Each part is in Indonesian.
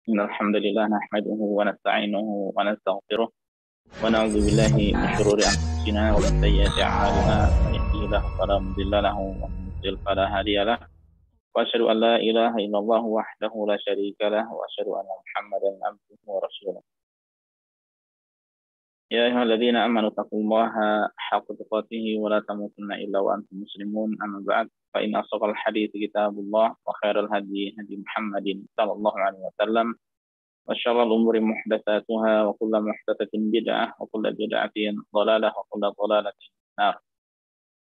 إن الحمد لله نحمده ونستعينه ونستغفره ونعوذ بالله من شرور أنفسنا ومن سيئات أعمالنا من يهده الله فلا مضل له ومن يضلل فلا هادي له وأشهد أن لا إله إلا الله وحده لا شريك له وأشهد أن محمدا عبده ورسوله يا أيها الذين آمنوا اتقوا الله حق تقاته ولا تموتن إلا وأنتم مسلمون أما بعد فإن أصدق الحديث كتاب الله وخير الهدي هدي محمد صلى الله عليه وسلم وشر الأمور محدثاتها وكل محدثة بدعة وكل بدعة ضلالة وكل ضلالة في النار.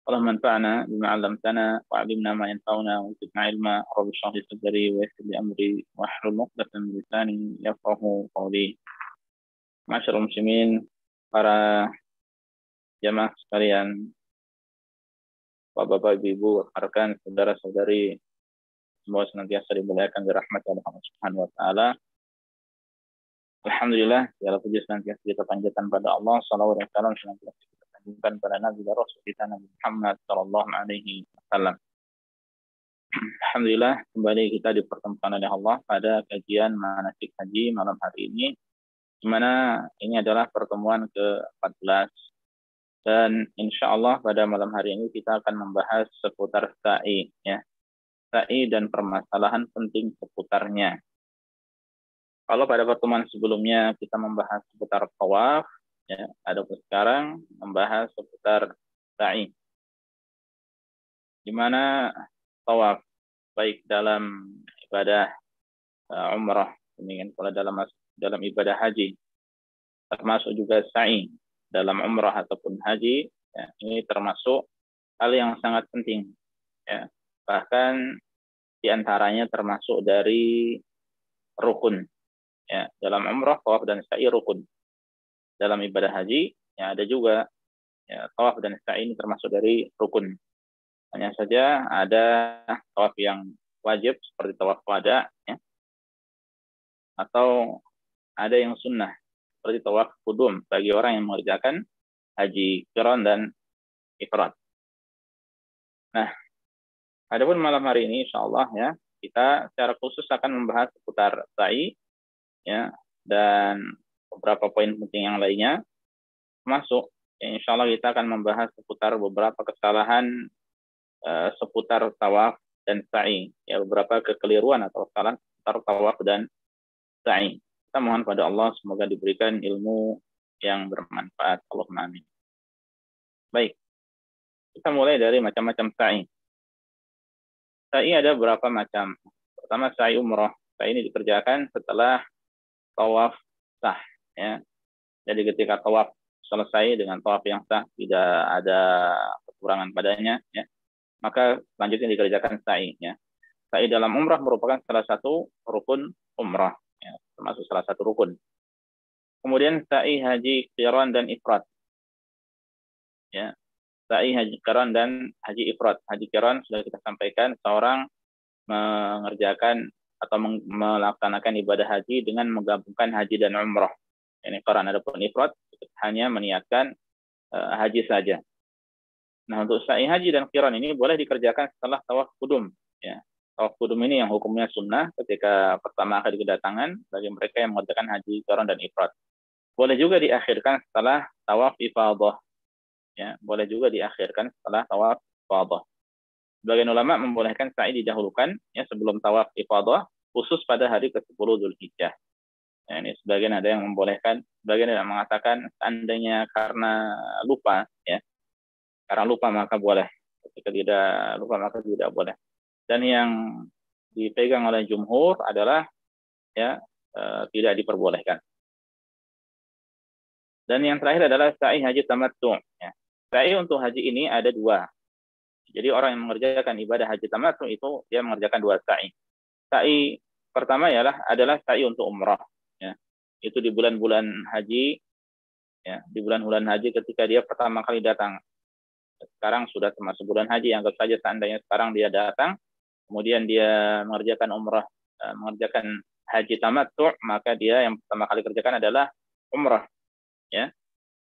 اللهم انفعنا بما علمتنا وعلمنا ما ينفعنا وزدنا علما. رب اشرح لي صدري ويسر لي أمري واحلل عقدة من لساني يفقهوا قولي. Masyaallah muslimin, para jamaah sekalian, Bapak-bapak, Ibu, rekan, saudara-saudari, semua senantiasa dimuliakan dirahmati oleh Allah Subhanahu wa taala. Alhamdulillah, segala puji senantiasa kita panjatkan pada Allah. Salawat dan salam senantiasa kita panjatkan pada Nabi dan Rasul kita Nabi Muhammad sallallahu alaihi wasallam. Alhamdulillah, kembali kita dipertemukan oleh Allah pada kajian manasik haji malam hari ini, di mana ini adalah pertemuan ke-14. Dan insya Allah pada malam hari ini kita akan membahas seputar sa'i, ya. Sa'i dan permasalahan penting seputarnya. Kalau pada pertemuan sebelumnya kita membahas seputar tawaf, ya, adapun sekarang membahas seputar sa'i. Di mana tawaf baik dalam ibadah umrah, demikian pula dalam ibadah haji, termasuk juga sa'i dalam umrah ataupun haji, ya, ini termasuk hal yang sangat penting, ya. Bahkan diantaranya termasuk dari rukun. Ya, dalam umrah, tawaf dan sa'i rukun. Dalam ibadah haji, ya, ada juga, ya, tawaf dan sa'i ini termasuk dari rukun. Hanya saja ada tawaf yang wajib seperti tawaf wada, ya, atau ada yang sunnah seperti tawaf qudum bagi orang yang mengerjakan haji qiran dan ifrad. Nah, adapun malam hari ini insyaallah, ya, kita secara khusus akan membahas seputar sa'i, ya, dan beberapa poin penting yang lainnya, masuk, ya, insya Allah kita akan membahas seputar beberapa kesalahan seputar tawaf dan sa'i, ya, beberapa kekeliruan atau kesalahan seputar tawaf dan sa'i. Kita mohon pada Allah semoga diberikan ilmu yang bermanfaat. Allahumma amin. Baik, kita mulai dari macam-macam sa'i. Sa'i ada berapa macam. Pertama, sa'i umrah. Sa'i ini dikerjakan setelah tawaf sah, ya. Jadi ketika tawaf selesai dengan tawaf yang sah, tidak ada kekurangan padanya, ya, maka selanjutnya dikerjakan sa'i, ya. Sa'i dalam umrah merupakan salah satu rukun umrah, ya, termasuk salah satu rukun. Kemudian sa'i haji qiran dan ifrad, ya. Sa'i haji qiran dan haji ifrad. Haji qiran sudah kita sampaikan, seorang mengerjakan atau melaksanakan ibadah haji dengan menggabungkan haji dan umrah. Ini qiran. Adapun ifrad hanya meniatkan haji saja. Nah, untuk sa'i haji dan qiran ini boleh dikerjakan setelah tawaf qudum, ya. Tawaf qudum ini yang hukumnya sunnah ketika pertama kali kedatangan bagi mereka yang mengerjakan haji qiran dan ifrad. Boleh juga diakhirkan setelah tawaf ifadah, ya. Boleh juga diakhirkan setelah tawaf ifadah. Sebagian ulama membolehkan sa'i didahulukan, ya, sebelum tawaf ifadah, khusus pada hari ke-10 Dzulhijjah. Ya, ini sebagian ada yang membolehkan, sebagian yang mengatakan seandainya karena lupa, ya. Karena lupa maka boleh. Ketika tidak lupa maka tidak boleh. Dan yang dipegang oleh jumhur adalah, ya, tidak diperbolehkan. Dan yang terakhir adalah sa'i haji tamattu', ya. Sa'i untuk haji ini ada dua. Jadi orang yang mengerjakan ibadah haji tamattu itu dia mengerjakan dua sa'i. Sa'i pertama adalah sa'i untuk umrah, ya. Itu di bulan-bulan haji, ya, di bulan-bulan haji ketika dia pertama kali datang. Sekarang sudah termasuk bulan haji, anggap saja seandainya sekarang dia datang, kemudian dia mengerjakan umrah, mengerjakan haji tamattu, maka dia yang pertama kali kerjakan adalah umrah, ya.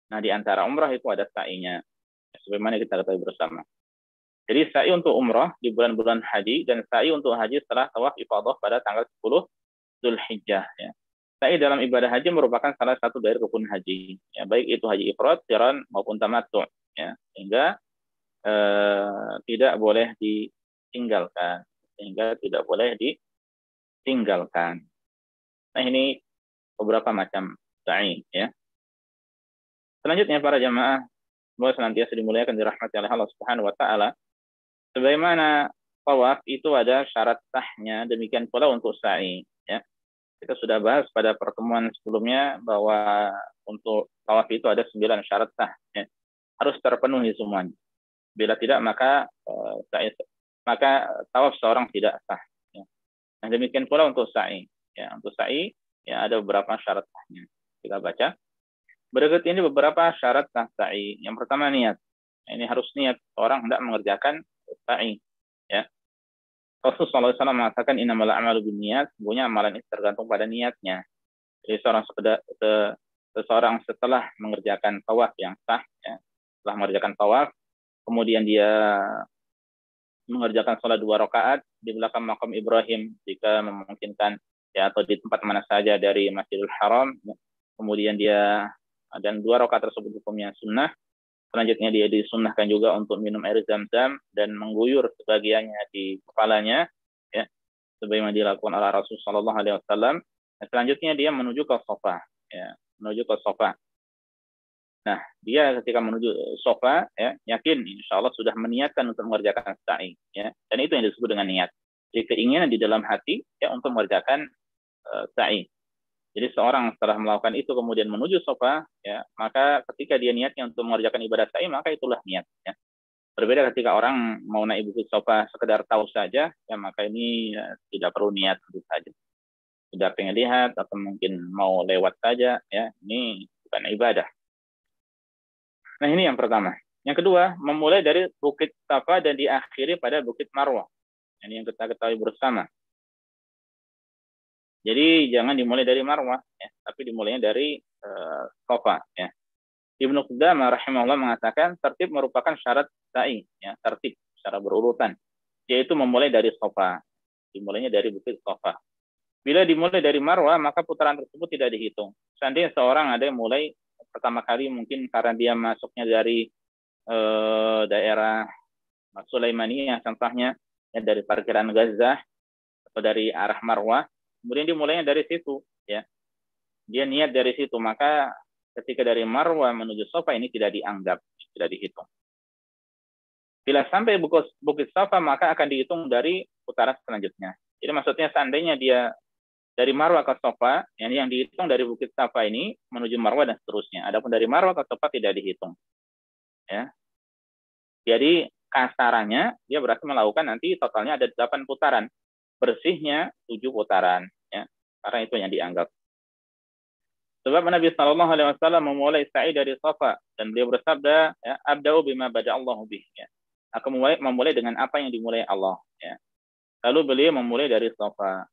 Nah, di antara umrah itu ada sa'inya, sebagaimana kita ketahui bersama. Jadi sa'i untuk umrah di bulan-bulan haji dan sa'i untuk haji setelah tawaf ifadah pada tanggal 10 Dzulhijjah ya. Sa'i dalam ibadah haji merupakan salah satu dari rukun haji ya, baik itu haji ifrad, qiran maupun tamattu ya. Sehingga tidak boleh ditinggalkan. Nah, ini beberapa macam sa'i ya. Selanjutnya para jamaah semoga senantiasa dimuliakan dirahmati oleh Allah Subhanahu wa taala. Sebagaimana tawaf itu ada syarat sahnya, demikian pula untuk sa'i ya. Kita sudah bahas pada pertemuan sebelumnya bahwa untuk tawaf itu ada 9 syarat sah ya. Harus terpenuhi semuanya. Bila tidak maka tawaf seorang tidak sah ya. Nah, demikian pula untuk sa'i ya. Untuk sa'i ya ada beberapa syarat sahnya. Kita baca. Berikut ini beberapa syarat sah sa'i. Yang pertama niat. Nah, ini harus niat orang hendak mengerjakan sa'i ya. Rasulullah SAW mengatakan innamal a'malu binniyat, sesungguhnya amalan itu tergantung pada niatnya. Jadi seseorang setelah mengerjakan tawaf yang sah ya, setelah mengerjakan tawaf, kemudian dia mengerjakan sholat 2 rakaat di belakang makam Ibrahim jika memungkinkan ya, atau di tempat mana saja dari Masjidil Haram ya. Kemudian dia dan 2 rakaat tersebut hukumnya sunnah. Selanjutnya dia disunnahkan juga untuk minum air zam-zam dan mengguyur sebagiannya di kepalanya ya, sebagaimana dilakukan oleh Rasulullah SAW. Selanjutnya dia menuju ke Safa ya, menuju ke Safa. Nah, dia ketika menuju Safa ya, yakin insya Allah sudah meniatkan untuk mengerjakan sa'i ya, dan itu yang disebut dengan niat. Jadi keinginan di dalam hati ya untuk mengerjakan sa'i. Jadi seorang setelah melakukan itu kemudian menuju Safa ya, maka ketika dia niatnya untuk mengerjakan ibadah sa'i maka itulah niat ya. Berbeda ketika orang mau naik bukit Safa sekedar tahu saja ya, maka ini ya, tidak perlu niat tentu saja. Sudah pengen lihat atau mungkin mau lewat saja ya, ini bukan ibadah. Nah, ini yang pertama. Yang kedua, memulai dari bukit Safa dan diakhiri pada bukit Marwah. Ini yang kita ketahui bersama. Jadi jangan dimulai dari Marwah ya, tapi dimulainya dari Safa ya. Ibnu Qudamah rahimahullah mengatakan tertib merupakan syarat sa'i ya, tertib secara berurutan, yaitu memulai dari Safa. Dimulainya dari bukit Safa. Bila dimulai dari Marwah maka putaran tersebut tidak dihitung. Seandainya seorang ada yang mulai pertama kali mungkin karena dia masuknya dari daerah Sulaimaniyah contohnya ya, dari parkiran Gaza atau dari arah Marwah, kemudian dimulainya dari situ ya, dia niat dari situ, maka ketika dari Marwah menuju Safa ini tidak dianggap, tidak dihitung. Bila sampai bukit Safa maka akan dihitung dari putaran selanjutnya. Jadi maksudnya seandainya dia dari Marwah ke Safa, yang dihitung dari bukit Safa ini menuju Marwah dan seterusnya. Adapun dari Marwah ke Safa tidak dihitung ya. Jadi kasarannya dia berarti melakukan nanti totalnya ada 8 putaran. Bersihnya 7 putaran ya, karena itu yang dianggap. Sebab Nabi SAW memulai sa'i dari Safa dan beliau bersabda ya, abda'u bima bada'allahu bih ya. Aku memulai dengan apa yang dimulai Allah ya. Lalu beliau memulai dari Safa.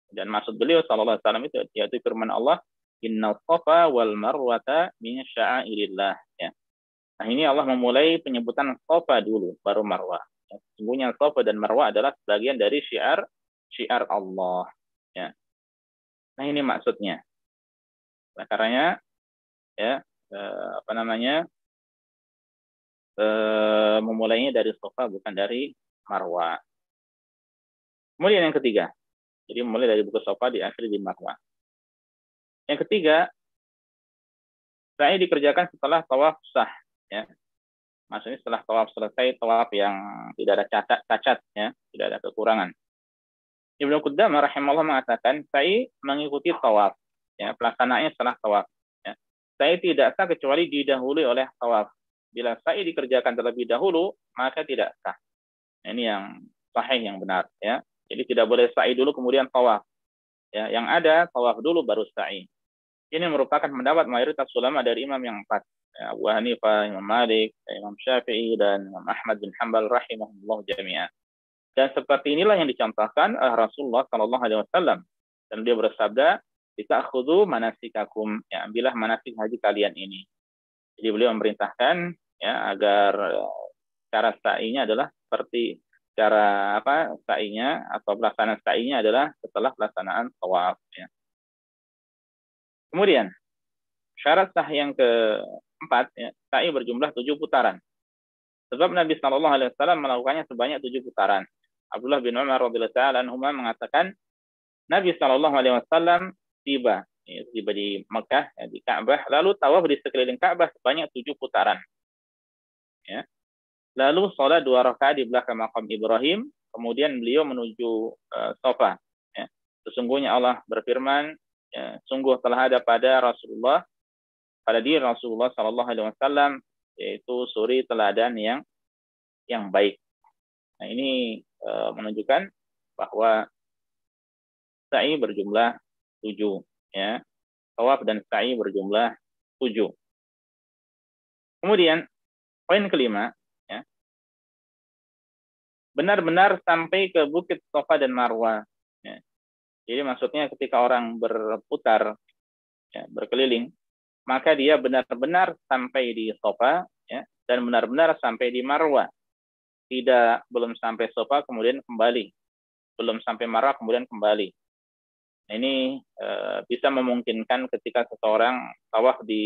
Dan maksud beliau SAW itu yaitu firman Allah, inna Safa wal marwata min sya'airillah ya. Nah, ini Allah memulai penyebutan Safa dulu baru Marwah. Ya, sesungguhnya Safa dan Marwah adalah bagian dari syiar Allah ya. Nah, ini maksudnya. Nah, karenanya ya memulainya dari Safa bukan dari Marwah. Kemudian yang ketiga, jadi mulai dari bukit Safa diakhiri di Marwah. Yang ketiga, sa'i dikerjakan setelah tawaf sah ya. Maksudnya setelah tawaf selesai, tawaf yang tidak ada cacat ya, tidak ada kekurangan. Ibnu Qudamah rahimahullah mengatakan sa'i mengikuti tawaf ya, pelaksanaannya setelah tawaf ya. Sa'i tidak sah kecuali didahului oleh tawaf. Bila sa'i dikerjakan terlebih dahulu maka tidak sah. Nah, ini yang sahih, yang benar ya. Jadi tidak boleh sa'i dulu kemudian tawaf ya. Yang ada tawaf dulu baru sa'i. Ini merupakan pendapat mayoritas ulama dari imam yang 4 ya, Abu Hanifah, Imam Malik, Imam Syafi'i dan Imam Ahmad bin Hanbal rahimahullah jami'an. Dan seperti inilah yang dicontohkan oleh Rasulullah SAW. Dan dia bersabda, "Ta'khudhu manasikakum," ya, ambillah manasik haji kalian ini. Jadi beliau memerintahkan ya agar cara sa'inya adalah seperti cara sa'inya atau pelaksanaan sa'inya adalah setelah pelaksanaan tawaf. Ya. Kemudian syarat sah yang keempat, ya, sa'i berjumlah 7 putaran. Sebab Nabi SAW melakukannya sebanyak 7 putaran. Abdullah bin Umar radhiyallahu ta'ala anhuma mengatakan Nabi SAW tiba di Mekah, ya, di Ka'bah, lalu tawaf di sekeliling Ka'bah sebanyak 7 putaran. Ya. Lalu sholat 2 rakaat di belakang makam Ibrahim, kemudian beliau menuju Safa. Ya. Sesungguhnya Allah berfirman, ya, sungguh telah ada pada diri Rasulullah SAW, yaitu suri teladan yang baik. Nah, ini menunjukkan bahwa sa'i berjumlah 7, ya. Tawaf dan sa'i berjumlah 7. Kemudian poin kelima, ya, benar-benar sampai ke bukit Safa dan Marwah. Ya. Jadi maksudnya ketika orang berputar, ya, berkeliling, maka dia benar-benar sampai di Safa, ya, dan benar-benar sampai di Marwah. Belum sampai Safa kemudian kembali, belum sampai Marwah kemudian kembali. Nah, ini bisa memungkinkan ketika seseorang tawaf di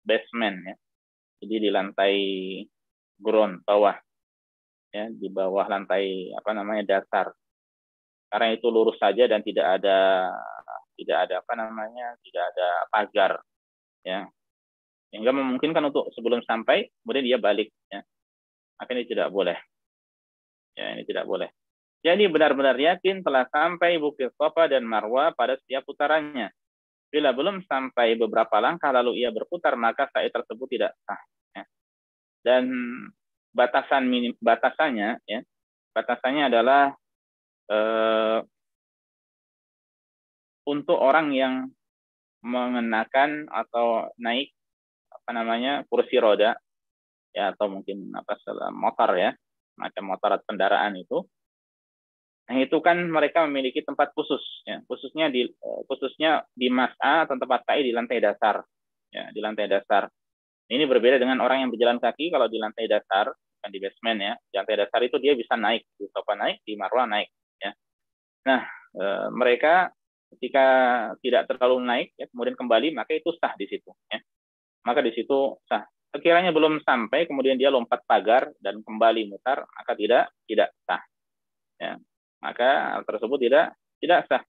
basement, ya, jadi di lantai ground bawah, ya, di bawah lantai dasar. Karena itu lurus saja dan tidak ada pagar, ya, sehingga memungkinkan untuk sebelum sampai kemudian dia balik, ya. Maka ini tidak boleh, ya, ini tidak boleh. Jadi benar-benar yakin telah sampai bukit Safa dan Marwah pada setiap putarannya. Bila belum sampai beberapa langkah lalu ia berputar, maka sa'i tersebut tidak sah. Ya. Dan batasannya adalah untuk orang yang mengenakan atau naik kursi roda, ya, atau mungkin motor, ya, macam motor atau kendaraan itu. Nah, itu kan mereka memiliki tempat khusus, ya, khususnya di mas'a atau tempat sa'i di lantai dasar, ya, di lantai dasar. Ini berbeda dengan orang yang berjalan kaki. Kalau di lantai dasar, bukan di basement, ya, di lantai dasar itu dia bisa naik di Safa, naik di Marwah, naik, ya. Nah, mereka ketika tidak terlalu naik, ya, kemudian kembali, maka itu sah di situ, ya. Maka di situ sah. Sekiranya belum sampai kemudian dia lompat pagar dan kembali mutar, maka tidak sah, ya. Maka hal tersebut tidak sah.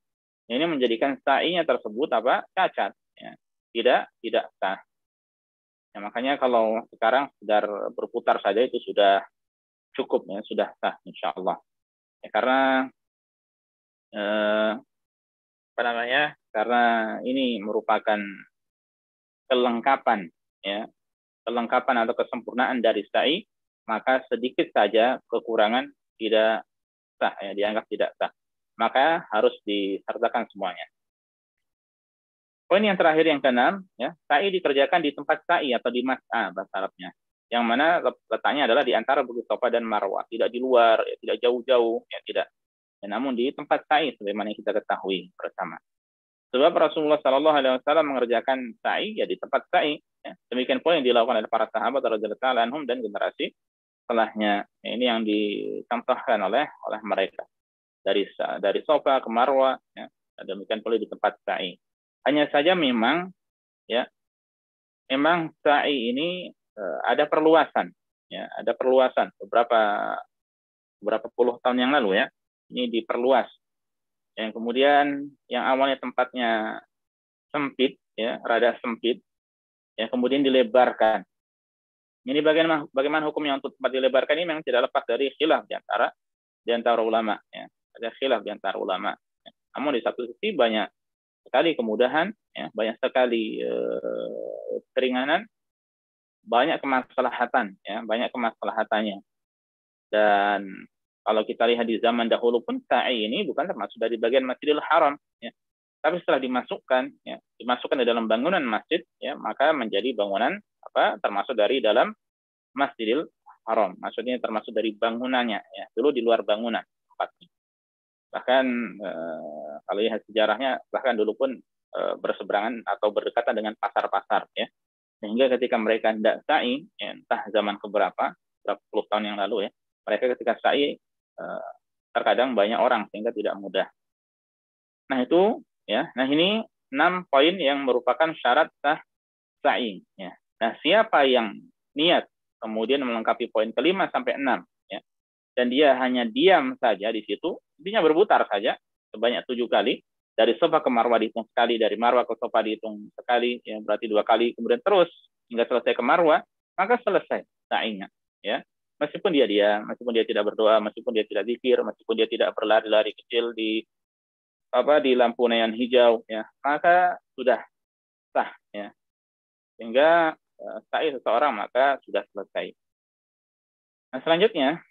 Ini menjadikan sa'inya tersebut cacat, ya. Tidak sah. Ya, makanya kalau sekarang sekedar berputar saja itu sudah cukup, ya, sudah sah insyaallah. Ya, karena karena ini merupakan kelengkapan, ya, kelengkapan atau kesempurnaan dari sa'i, maka sedikit saja kekurangan tidak sah, ya, dianggap tidak sah. Maka harus disertakan semuanya. Poin yang terakhir yang keenam, ya, sa'i dikerjakan di tempat sa'i atau di mas'a bahasa Arabnya, yang mana letaknya adalah di antara bukit Safa dan Marwah, tidak di luar, ya, tidak jauh-jauh, ya, tidak. Ya, namun di tempat sa'i sebagaimana kita ketahui bersama. Sebab Rasulullah SAW mengerjakan sa'i, ya, di tempat sa'i. Ya. Demikian pula yang dilakukan oleh para sahabat radhiyallahu ta'ala anhum dan generasi setelahnya. Ya, ini yang dicontohkan oleh mereka dari Safa ke Marwah, ya. Demikian pula di tempat sa'i. Hanya saja memang sa'i ini ada perluasan, ya, ada perluasan beberapa puluh tahun yang lalu, ya. Ini diperluas. Yang kemudian yang awalnya tempatnya sempit, ya, rada sempit, ya, kemudian dilebarkan. Ini bagaimana hukumnya untuk tempat dilebarkan ini memang tidak lepas dari khilaf di antara ulama, ya. Ada khilaf di antara ulama. Ya. Namun di satu sisi banyak sekali kemudahan, ya, banyak sekali keringanan, banyak kemaslahatan, ya, banyak kemaslahatannya. Dan kalau kita lihat di zaman dahulu pun sa'i ini bukan termasuk dari bagian Masjidil Haram, ya. Tapi setelah dimasukkan di dalam bangunan masjid, ya, maka menjadi bangunan termasuk dari dalam Masjidil Haram. Maksudnya termasuk dari bangunannya, ya. Dulu di luar bangunan tempatnya. Bahkan kalau lihat sejarahnya, bahkan dulu pun berseberangan atau berdekatan dengan pasar-pasar, ya. Sehingga ketika mereka hendak sa'i, ya, entah zaman berapa puluh tahun yang lalu, ya, mereka ketika sa'i terkadang banyak orang sehingga tidak mudah. Nah itu ya. Nah ini 6 poin yang merupakan syarat sah sa'i. Ya. Nah siapa yang niat kemudian melengkapi poin kelima sampai 6, ya, dan dia hanya diam saja di situ, intinya berputar saja sebanyak 7 kali. Dari Safa ke Marwah dihitung sekali, dari Marwah ke Safa dihitung sekali, ya, berarti 2 kali, kemudian terus hingga selesai ke Marwah, maka selesai sa'inya. Ya. Meskipun dia diam, meskipun dia tidak berdoa, meskipun dia tidak zikir, meskipun dia tidak berlari-lari kecil di lampu neon hijau, ya, maka sudah sah, ya. Sehingga sa'i seseorang maka sudah selesai. Nah, selanjutnya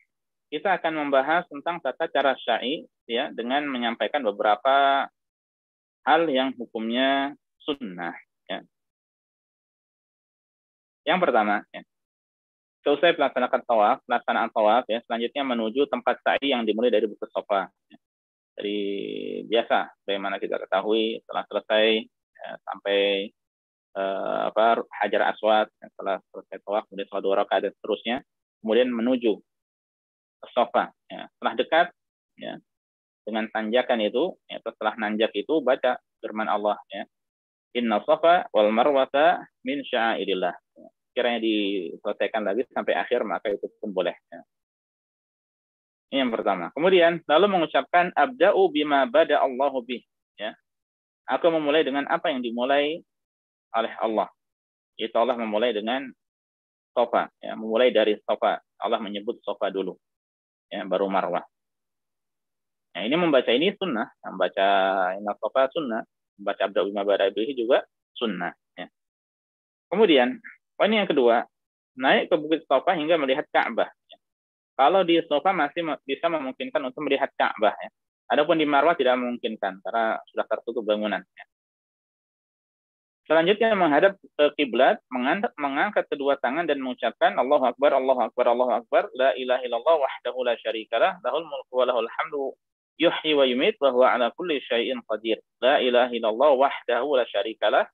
kita akan membahas tentang tata cara sa'i, ya, dengan menyampaikan beberapa hal yang hukumnya sunnah. Ya. Yang pertama, ya, selesai pelaksanaan tawaf, ya, selanjutnya menuju tempat sa'i yang dimulai dari bukit Safa. Ya. Dari biasa, bagaimana kita ketahui, setelah selesai ya, sampai Hajar Aswad, ya, setelah selesai tawaf, kemudian sholat 2 rakaat dan seterusnya, kemudian menuju ke Safa. Ya. Setelah dekat, ya, dengan tanjakan itu, ya, setelah nanjak itu baca firman Allah, ya, Inna Safa wal Marwata min sya'airillah. Ya. Kiranya diselesaikan lagi sampai akhir, maka itu pun boleh. Ya. Ini yang pertama. Kemudian lalu mengucapkan abda'u bima bada Allahu bih. Ya. Aku memulai dengan apa yang dimulai oleh Allah. Itu Allah memulai dengan Safa. Ya. Memulai dari Safa. Allah menyebut Safa dulu. Ya, baru Marwah. Nah, ini membaca ini sunnah, membaca Inna Safa sunnah, membaca abda'u bima bada bihi juga sunnah. Ya. Kemudian poin yang kedua, naik ke bukit Safa hingga melihat Ka'bah. Ya. Kalau di Safa masih bisa memungkinkan untuk melihat Ka'bah. Ya. Adapun di Marwah tidak memungkinkan karena sudah tertutup bangunan. Ya. Selanjutnya menghadap ke kiblat, mengangkat kedua tangan dan mengucapkan Allahu Akbar, Allahu Akbar, Allahu Akbar, la ilaha illallah wahdahu la syarikalah, lahul mulku wa lahul hamdu, yuhyi wa yumit wa huwa ala kulli syai'in qadir. La ilaha illallah wahdahu la syarikalah,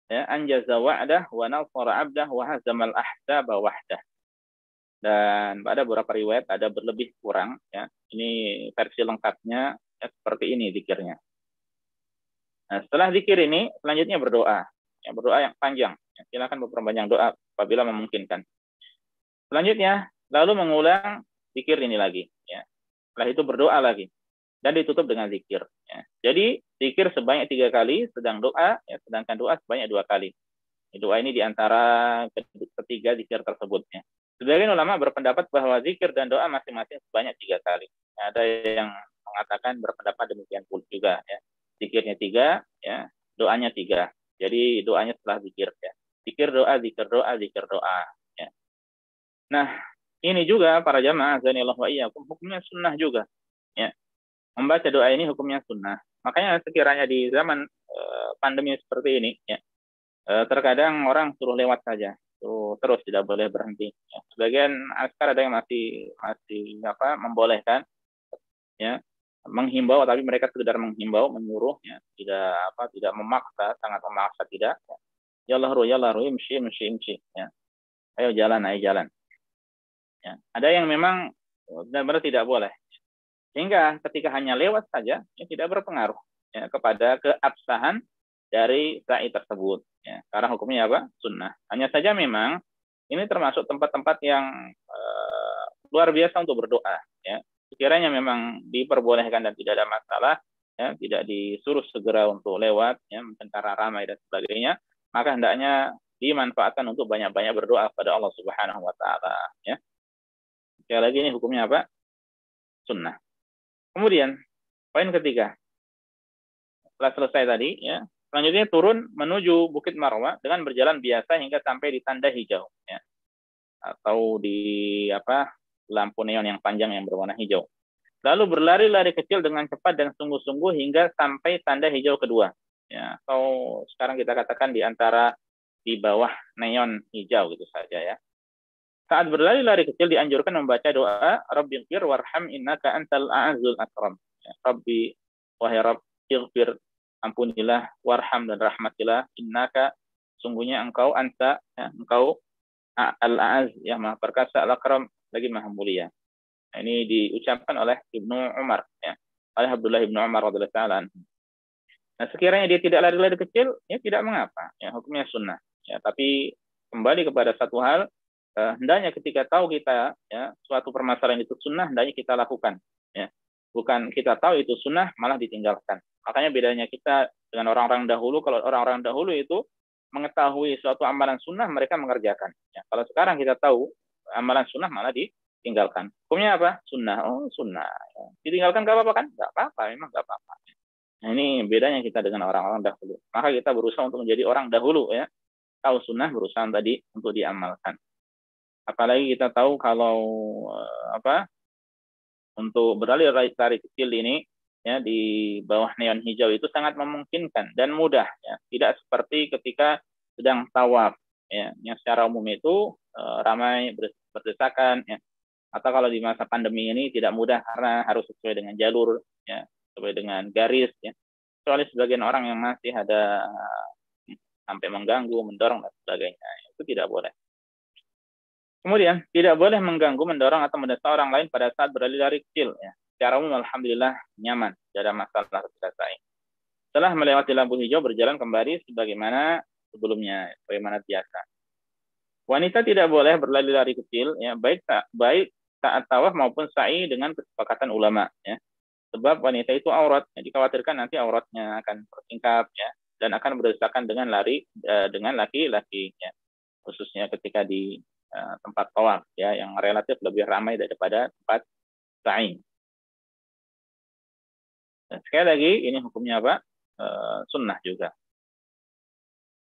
ya, anjaza wa'dah wa nasara 'abdah wa hazamal ahzaba wahdah. Dan pada beberapa riwayat ada berlebih kurang, ya. Ini versi lengkapnya ya, seperti ini zikirnya. Nah, setelah zikir ini selanjutnya berdoa. Ya, berdoa yang panjang. Ya, silakan memperpanjang doa apabila memungkinkan. Selanjutnya lalu mengulang zikir ini lagi, ya. Setelah itu berdoa lagi dan ditutup dengan zikir, ya. Jadi zikir sebanyak 3 kali, sedangkan doa sebanyak 2 kali. Doa ini diantara ketiga zikir tersebut, ya. Sebagian ulama berpendapat bahwa zikir dan doa masing-masing sebanyak 3 kali. Ada yang mengatakan berpendapat demikian pun juga, ya. Zikirnya 3, ya, doanya 3. Jadi doanya setelah zikir, ya. Zikir doa, zikir doa, zikir doa, ya. Nah, ini juga para jamaah azanillahu wa iyyakum hukumnya sunnah juga, ya. Membaca doa ini hukumnya sunnah. Makanya sekiranya di zaman pandemi seperti ini, ya, terkadang orang suruh lewat saja, terus tidak boleh berhenti. Ya. Sebagian askar ada yang masih membolehkan, ya, menghimbau, tapi mereka sekedar menghimbau, menyuruh, ya, tidak memaksa, sangat memaksa tidak. Ya Allah ruh, imshi, ya. Ayo jalan. Ya. Ada yang memang benar-benar tidak boleh. Sehingga ketika hanya lewat saja, ya, tidak berpengaruh, ya, kepada keabsahan dari sa'i tersebut. Ya. Karena hukumnya apa? Sunnah. Hanya saja memang ini termasuk tempat-tempat yang luar biasa untuk berdoa. Ya. Sekiranya memang diperbolehkan dan tidak ada masalah, ya, tidak disuruh segera untuk lewat, ya, karena ramai dan sebagainya, maka hendaknya dimanfaatkan untuk banyak-banyak berdoa kepada Allah Subhanahu wa taala, ya. Sekali lagi ini hukumnya apa? Sunnah. Kemudian poin ketiga. Setelah selesai tadi, ya, selanjutnya turun menuju Bukit Marwah dengan berjalan biasa hingga sampai di tanda hijau, ya. Atau di lampu neon yang panjang yang berwarna hijau. Lalu berlari-lari kecil dengan cepat dan sungguh-sungguh hingga sampai tanda hijau kedua. Ya, atau sekarang kita katakan di bawah neon hijau gitu saja, ya. Saat berlari-lari kecil dianjurkan membaca doa Rabbighfir warham innaka antal a'azzul akram. Ya, Rabbi, wahai Rabb, ighfir, ampunilah, warham dan rahmatilah, innaka, sungguhnya engkau anta, ya, engkau al-a'az, ya, maha perkasa, al-akram, lagi maha mulia. Nah, ini diucapkan oleh Ibnu Umar, ya, oleh Abdullah Ibnu Umar radhiyallahu ta'ala anhu. Nah, sekiranya dia tidak lari-lari kecil, ya tidak mengapa, ya hukumnya sunnah. Ya, tapi kembali kepada satu hal, hendaknya ketika tahu kita ya suatu permasalahan itu sunnah, hendaknya kita lakukan. Ya, bukan kita tahu itu sunnah malah ditinggalkan. Makanya bedanya kita dengan orang-orang dahulu. Kalau orang-orang dahulu itu mengetahui suatu amalan sunnah, mereka mengerjakan. Ya, kalau sekarang kita tahu amalan sunnah malah ditinggalkan. Hukumnya apa? Sunnah. Oh, sunnah. Ya. Ditinggalkan nggak apa-apa kan? Nggak apa-apa, memang nggak apa-apa. Nah, ini bedanya kita dengan orang-orang dahulu. Maka kita berusaha untuk menjadi orang dahulu, ya. Tahu sunnah, berusaha tadi untuk diamalkan. Apalagi kita tahu kalau untuk beralih lari kecil ini, ya, di bawah neon hijau itu sangat memungkinkan dan mudah, ya. Tidak seperti ketika sedang tawaf, ya, yang secara umum itu ramai berdesakan, ya. Atau kalau di masa pandemi ini tidak mudah karena harus sesuai dengan jalur, ya, sesuai dengan garis, ya. Kecuali sebagian orang yang masih ada sampai mengganggu, mendorong dan sebagainya, itu tidak boleh. Kemudian tidak boleh mengganggu, mendorong atau mendesak orang lain pada saat berlari lari kecil. Ya. Secara umum alhamdulillah nyaman, tidak ada masalah ketika saya. Setelah melewati lampu hijau berjalan kembali sebagaimana sebelumnya, sebagaimana biasa. Wanita tidak boleh berlari lari kecil, ya, baik saat tawaf maupun sa'i dengan kesepakatan ulama, ya. Sebab wanita itu aurat, ya, dikhawatirkan nanti auratnya akan tersingkap, ya, dan akan berdesakan dengan lari dengan laki-laki, ya, khususnya ketika di tempat tawaf, ya, yang relatif lebih ramai daripada tempat sa'i. Dan sekali lagi ini hukumnya apa? Sunnah juga.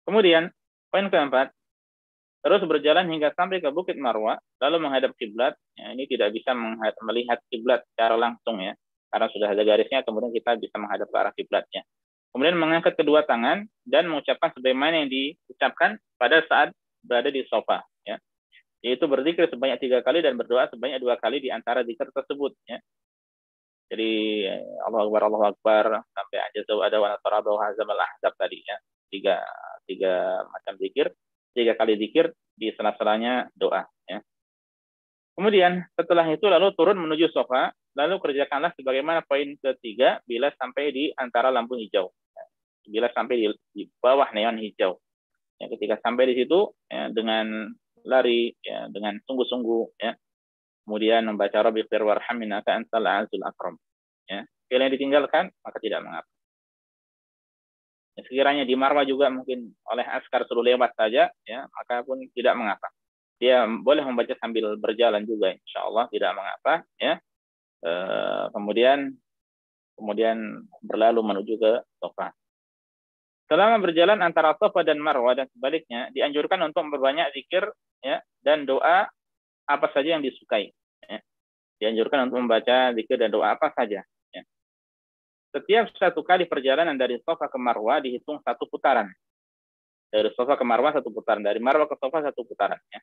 Kemudian poin keempat, terus berjalan hingga sampai ke Bukit Marwa, lalu menghadap kiblat. Ya, ini tidak bisa melihat kiblat secara langsung, ya, karena sudah ada garisnya. Kemudian kita bisa menghadap ke arah kiblatnya. Kemudian mengangkat kedua tangan dan mengucapkan sebagaimana yang diucapkan pada saat berada di sofa, ya. Yaitu berzikir sebanyak 3 kali dan berdoa sebanyak 2 kali di antara zikir tersebut, ya. Jadi Allahu Akbar sampai ajazau ada wa nasarahu hazamal ahzab tadi, ya. Tiga macam zikir, 3 kali zikir di sela-selanya doa, ya. Kemudian setelah itu lalu turun menuju sofa, lalu kerjakanlah sebagaimana poin ketiga bila sampai di antara lampu hijau, ya. Bila sampai di bawah neon hijau, ya, ketika sampai di situ, ya, dengan lari, ya, dengan sungguh-sungguh, ya, kemudian membaca Rabbighfir warhamna ka antal azul akram, ya. Bila yang ditinggalkan maka tidak mengapa. Ya, sekiranya di Marwah juga mungkin oleh askar suruh lewat saja, ya, maka pun tidak mengapa. Dia boleh membaca sambil berjalan juga, insya Allah tidak mengapa, ya. Kemudian berlalu menuju ke Safa. Selama berjalan antara Safa dan Marwah dan sebaliknya, dianjurkan untuk memperbanyak zikir, ya, dan doa apa saja yang disukai, ya. Dianjurkan untuk membaca zikir dan doa apa saja, ya. Setiap 1 kali perjalanan dari Safa ke Marwah dihitung 1 putaran. Dari Safa ke Marwah 1 putaran, dari Marwah ke Safa 1 putaran, ya.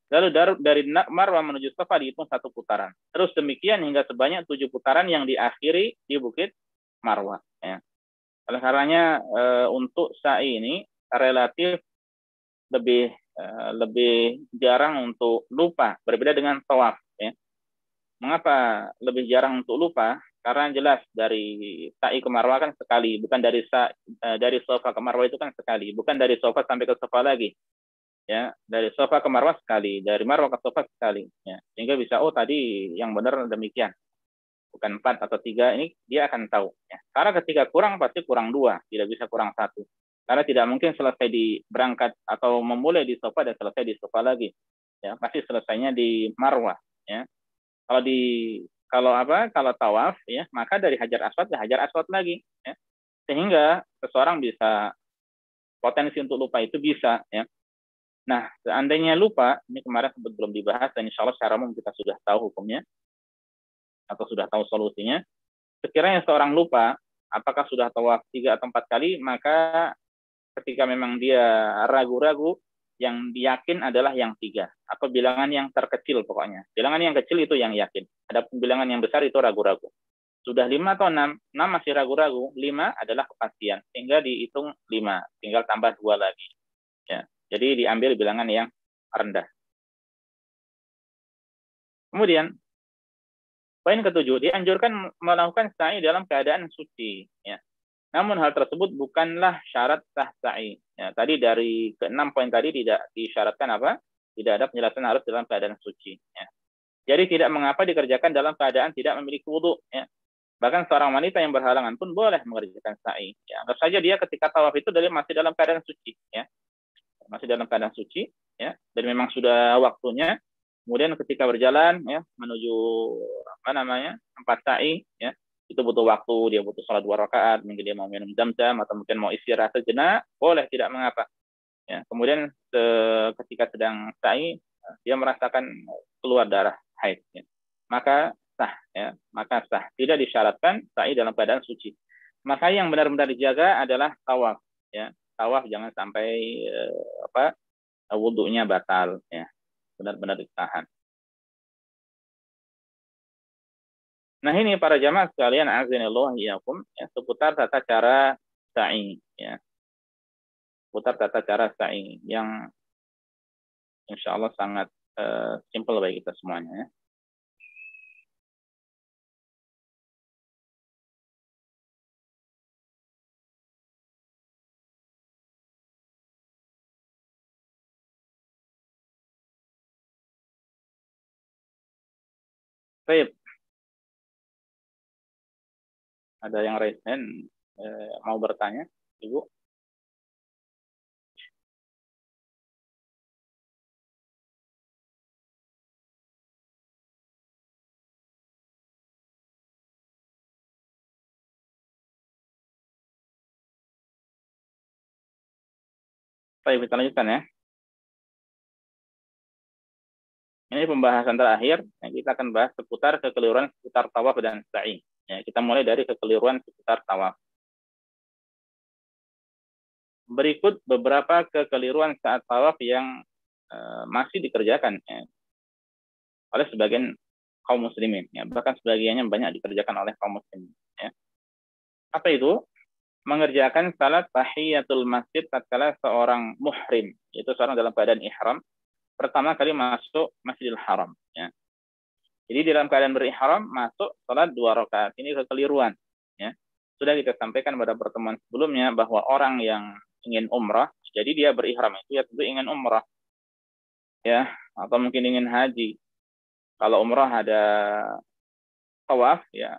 Lalu dari Marwah menuju Safa dihitung 1 putaran. Terus demikian hingga sebanyak 7 putaran yang diakhiri di Bukit Marwah, ya. Oleh karenanya untuk sa'i ini relatif lebih jarang untuk lupa, berbeda dengan tawaf, ya. Mengapa lebih jarang untuk lupa? Karena jelas dari sa'i ke Marwah kan sekali, bukan dari Safa ke Marwah itu kan sekali, bukan dari Safa sampai ke Safa lagi, ya. Dari Safa ke Marwah sekali, dari Marwah ke Safa sekali, ya. Sehingga bisa, oh tadi yang benar demikian, bukan 4 atau 3, ini dia akan tahu, ya. Karena ketika kurang pasti kurang 2, tidak bisa kurang 1. Karena tidak mungkin selesai di berangkat atau memulai di Safa dan selesai di Safa lagi, ya. Pasti selesainya di Marwah, ya. Kalau tawaf, ya, maka dari Hajar Aswad ke Hajar Aswad lagi, ya. Sehingga seseorang bisa potensi untuk lupa itu bisa, ya. Nah, seandainya lupa, ini kemarin sebelum belum dibahas dan insya Allah secara umum kita sudah tahu hukumnya atau sudah tahu solusinya. Sekiranya seorang lupa apakah sudah tawaf 3 atau 4 kali, maka ketika memang dia ragu-ragu, yang yakin adalah yang 3 atau bilangan yang terkecil pokoknya. Bilangan yang kecil itu yang yakin. Ada bilangan yang besar itu ragu-ragu. Sudah 5 atau 6 masih ragu-ragu, 5 adalah kepastian. Sehingga dihitung 5, tinggal tambah 2 lagi, ya. Jadi diambil bilangan yang rendah. Kemudian Poin ketujuh, dianjurkan melakukan sa'i dalam keadaan suci. Ya. Namun hal tersebut bukanlah syarat sah sa'i. Ya, tadi dari ke-6 poin tadi tidak disyaratkan apa? Tidak ada penjelasan harus dalam keadaan suci. Ya. Jadi tidak mengapa dikerjakan dalam keadaan tidak memiliki wudhu. Ya. Bahkan seorang wanita yang berhalangan pun boleh mengerjakan sa'i. Ya. Anggap saja dia ketika tawaf itu masih dalam keadaan suci. Ya. Masih dalam keadaan suci. Ya. Dan memang sudah waktunya. Kemudian ketika berjalan ya menuju tempat sa'i ya itu butuh waktu, dia butuh sholat 2 rakaat, mungkin dia mau minum jam-jam atau mungkin mau istirahat sejenak, boleh, tidak mengapa. Ya, kemudian ketika sedang sa'i dia merasakan keluar darah haid ya. Maka sah ya, maka sah. Tidak disyaratkan sa'i dalam keadaan suci. Maka yang benar-benar dijaga adalah tawaf ya. Tawaf jangan sampai wudhunya batal ya. Benar-benar ditahan. Nah ini para jamaah sekalian azanillahu iyyakum ya, seputar tata cara sa'i ya. Seputar tata cara sa'i yang insyaallah sangat simpel bagi kita semuanya ya. Baik. Ada yang raise hand mau bertanya, Ibu? Baik, kita lanjutkan ya. Ini pembahasan terakhir, ya, kita akan bahas seputar kekeliruan seputar tawaf dan sa'i. Ya, kita mulai dari kekeliruan seputar tawaf. Berikut beberapa kekeliruan saat tawaf yang masih dikerjakan ya, oleh sebagian kaum muslimin. Ya, bahkan sebagiannya banyak dikerjakan oleh kaum muslimin. Ya. Apa itu? Mengerjakan salat tahiyatul masjid tatkala seorang muhrim, yaitu seorang dalam keadaan ihram, pertama kali masuk Masjidil Haram. Ya. Jadi dalam keadaan berihram masuk salat 2 rakaat. Ini kekeliruan. Ya. Sudah kita sampaikan pada pertemuan sebelumnya bahwa orang yang ingin umrah, jadi dia berihram itu ya tentu ingin umrah. Ya, atau mungkin ingin haji. Kalau umrah ada tawaf, ya.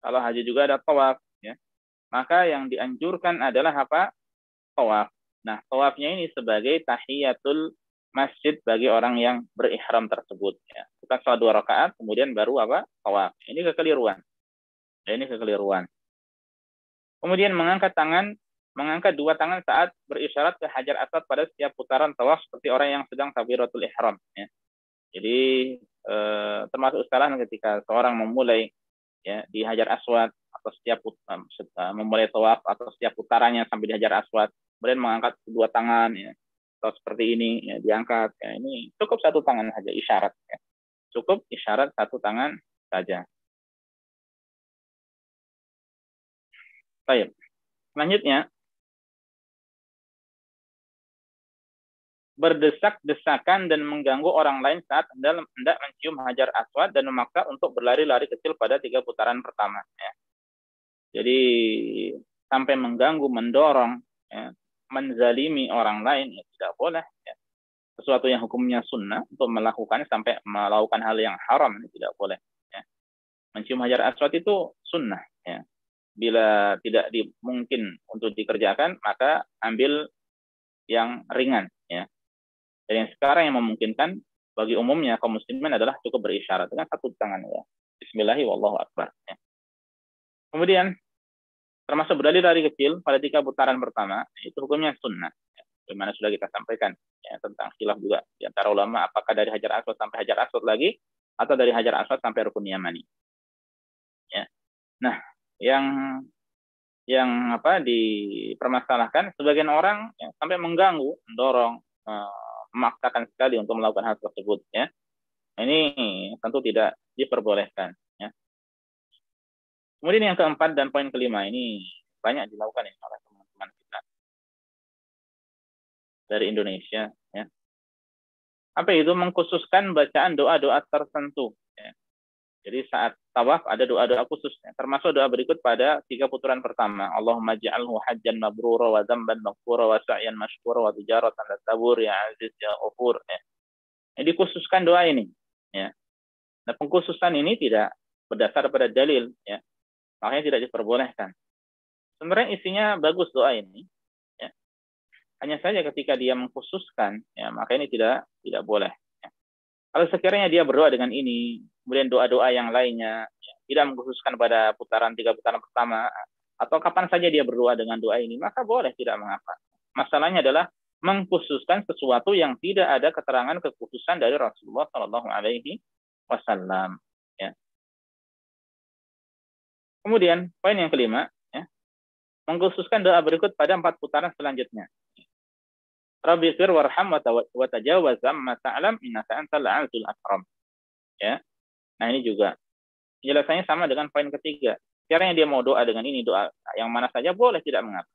Kalau haji juga ada tawaf, ya. Maka yang dianjurkan adalah apa? Tawaf. Nah, tawafnya ini sebagai tahiyatul masjid bagi orang yang berihram tersebut. Ya. Kita sholat 2 rakaat, kemudian baru apa? Tawaf. Ini kekeliruan. Ya, ini kekeliruan. Kemudian mengangkat 2 tangan saat berisyarat ke Hajar Aswad pada setiap putaran tawaf seperti orang yang sedang takbiratul ihram. Ya. Jadi termasuk kesalahan ketika seorang memulai ya di Hajar Aswad atau setiap memulai tawaf atau setiap putarannya sampai di Hajar Aswad, kemudian mengangkat 2 tangan ya, atau seperti ini ya, diangkat ya, ini cukup 1 tangan saja isyarat ya. Cukup isyarat 1 tangan saja. Baik. Selanjutnya berdesak-desakan dan mengganggu orang lain saat hendak mencium Hajar Aswad dan memaksa untuk berlari-lari kecil pada 3 putaran pertama. Ya. Jadi sampai mengganggu, mendorong, ya, menzalimi orang lain, ya tidak boleh. Ya. Sesuatu yang hukumnya sunnah untuk melakukannya sampai melakukan hal yang haram, ini tidak boleh. Ya. Mencium Hajar Aswad itu sunnah. Ya. Bila tidak mungkin untuk dikerjakan, maka ambil yang ringan. Ya. Dan yang sekarang yang memungkinkan bagi umumnya kaum muslimin adalah cukup berisyarat dengan 1 tangan ya. Bismillahi wallahu akbar. Ya. Kemudian termasuk berlari-lari kecil pada 3 putaran pertama itu hukumnya sunnah. Ya. Bagaimana sudah kita sampaikan ya, tentang khilaf juga di antara ulama apakah dari Hajar Aswad sampai Hajar Aswad lagi atau dari Hajar Aswad sampai Rukun Yamani. Ya. Nah, yang dipermasalahkan sebagian orang ya, sampai mengganggu, mendorong, memaksakan sekali untuk melakukan hal tersebut ya. Ini tentu tidak diperbolehkan ya. Kemudian yang keempat dan poin kelima ini banyak dilakukan oleh teman-teman kita dari Indonesia ya. Apa itu? Mengkhususkan bacaan doa-doa tertentu ya. Jadi saat tawaf ada doa-doa khususnya. Termasuk doa berikut pada 3 putaran pertama. Allahumma ja'alhu hajjan mabrura wa dzamban maghfura wa sa'yan mashkura wa tijaratan la tabur ya aziz ya ghafur. Ya. Ini dikhususkan doa ini. Ya. Nah, pengkhususan ini tidak berdasar pada dalil. Ya. Makanya tidak diperbolehkan. Sebenarnya isinya bagus doa ini. Ya. Hanya saja ketika dia mengkhususkan, ya, maka ini tidak boleh. Kalau sekiranya dia berdoa dengan ini, kemudian doa-doa yang lainnya, ya, tidak mengkhususkan pada 3 putaran pertama, atau kapan saja dia berdoa dengan doa ini, maka boleh, tidak mengapa. Masalahnya adalah mengkhususkan sesuatu yang tidak ada keterangan kekhususan dari Rasulullah Shallallahu Alaihi Wasallam. Ya. Kemudian poin yang kelima, ya, mengkhususkan doa berikut pada 4 putaran selanjutnya. Rabbi fir warham wa tajawaz amma ta'lam innaka antal azizul akram. Ya. Nah, ini juga penjelasannya sama dengan poin ketiga. Caranya dia mau doa dengan ini, doa yang mana saja boleh, tidak mengapa.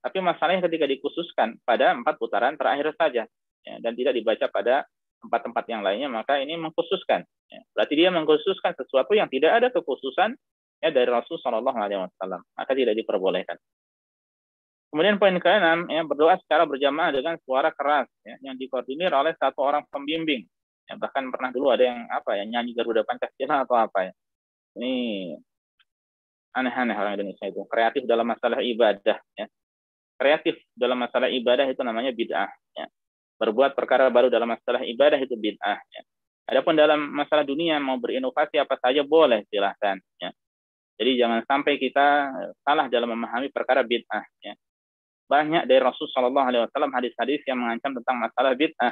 Tapi masalahnya ketika dikhususkan pada 4 putaran terakhir saja, ya, dan tidak dibaca pada tempat-tempat yang lainnya, maka ini mengkhususkan. Ya. Berarti dia mengkhususkan sesuatu yang tidak ada kekhususan, ya, dari Rasul Shallallahu Alaihi Wasallam, maka tidak diperbolehkan. Kemudian poin ke-6, ya, berdoa secara berjamaah dengan suara keras, ya, yang dikoordinir oleh satu orang pembimbing. Ya, bahkan pernah dulu ada yang nyanyi Garuda Pancasila atau apa ya. Ini aneh-aneh orang Indonesia itu, kreatif dalam masalah ibadah. Ya. Kreatif dalam masalah ibadah itu namanya bid'ah. Ya. Berbuat perkara baru dalam masalah ibadah itu bid'ah. Ya. Adapun dalam masalah dunia mau berinovasi apa saja boleh, silahkan. Ya. Jadi jangan sampai kita salah dalam memahami perkara bid'ah. Ya. Banyak dari Rasul Shallallahu Alaihi Wasallam hadis-hadis yang mengancam tentang masalah bid'ah.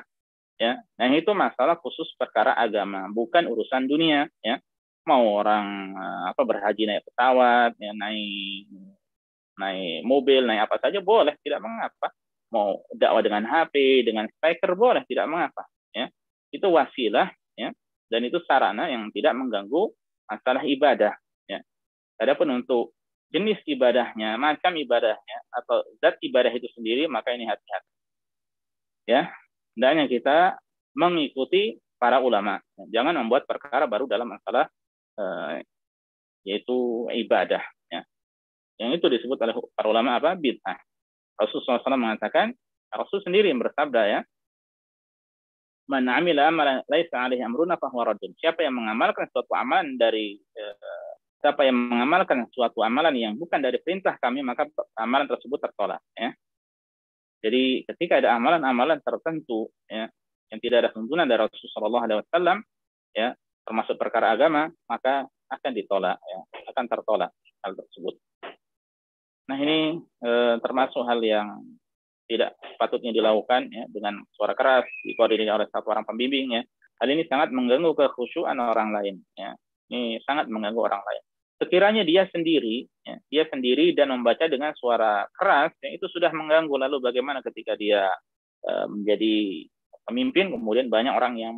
Ya, nah itu masalah khusus perkara agama, bukan urusan dunia. Ya, mau orang berhaji naik pesawat, ya, naik mobil, naik apa saja boleh, tidak mengapa. Mau dakwah dengan HP, dengan speaker boleh, tidak mengapa. Ya, itu wasilah, ya, dan itu sarana yang tidak mengganggu masalah ibadah. Ya, adapun untuk jenis ibadahnya, macam ibadahnya, atau zat ibadah itu sendiri, maka ini hati-hati. Ya, hendaknya kita mengikuti para ulama. Jangan membuat perkara baru dalam masalah yaitu ibadah. Ya. Yang itu disebut oleh para ulama apa? Bid'ah. Rasulullah SAW mengatakan, Rasul sendiri yang bersabda, ya, man amila amalan laisa alaihi amruna fahuwa raddun. Siapa yang mengamalkan suatu amalan dari siapa yang mengamalkan suatu amalan yang bukan dari perintah kami, maka amalan tersebut tertolak. Ya. Jadi ketika ada amalan-amalan tertentu, ya, yang tidak ada tuntunan dari Rasulullah SAW, ya, termasuk perkara agama, maka akan ditolak, ya, akan tertolak hal tersebut. Nah, ini termasuk hal yang tidak patutnya dilakukan, ya, dengan suara keras, dikoordinir oleh satu orang pembimbing. Ya. Hal ini sangat mengganggu kekhusyuan orang lain. Ya. Ini sangat mengganggu orang lain. Sekiranya dia sendiri, ya, dan membaca dengan suara keras, ya, itu sudah mengganggu. Lalu bagaimana ketika dia menjadi pemimpin, kemudian banyak orang yang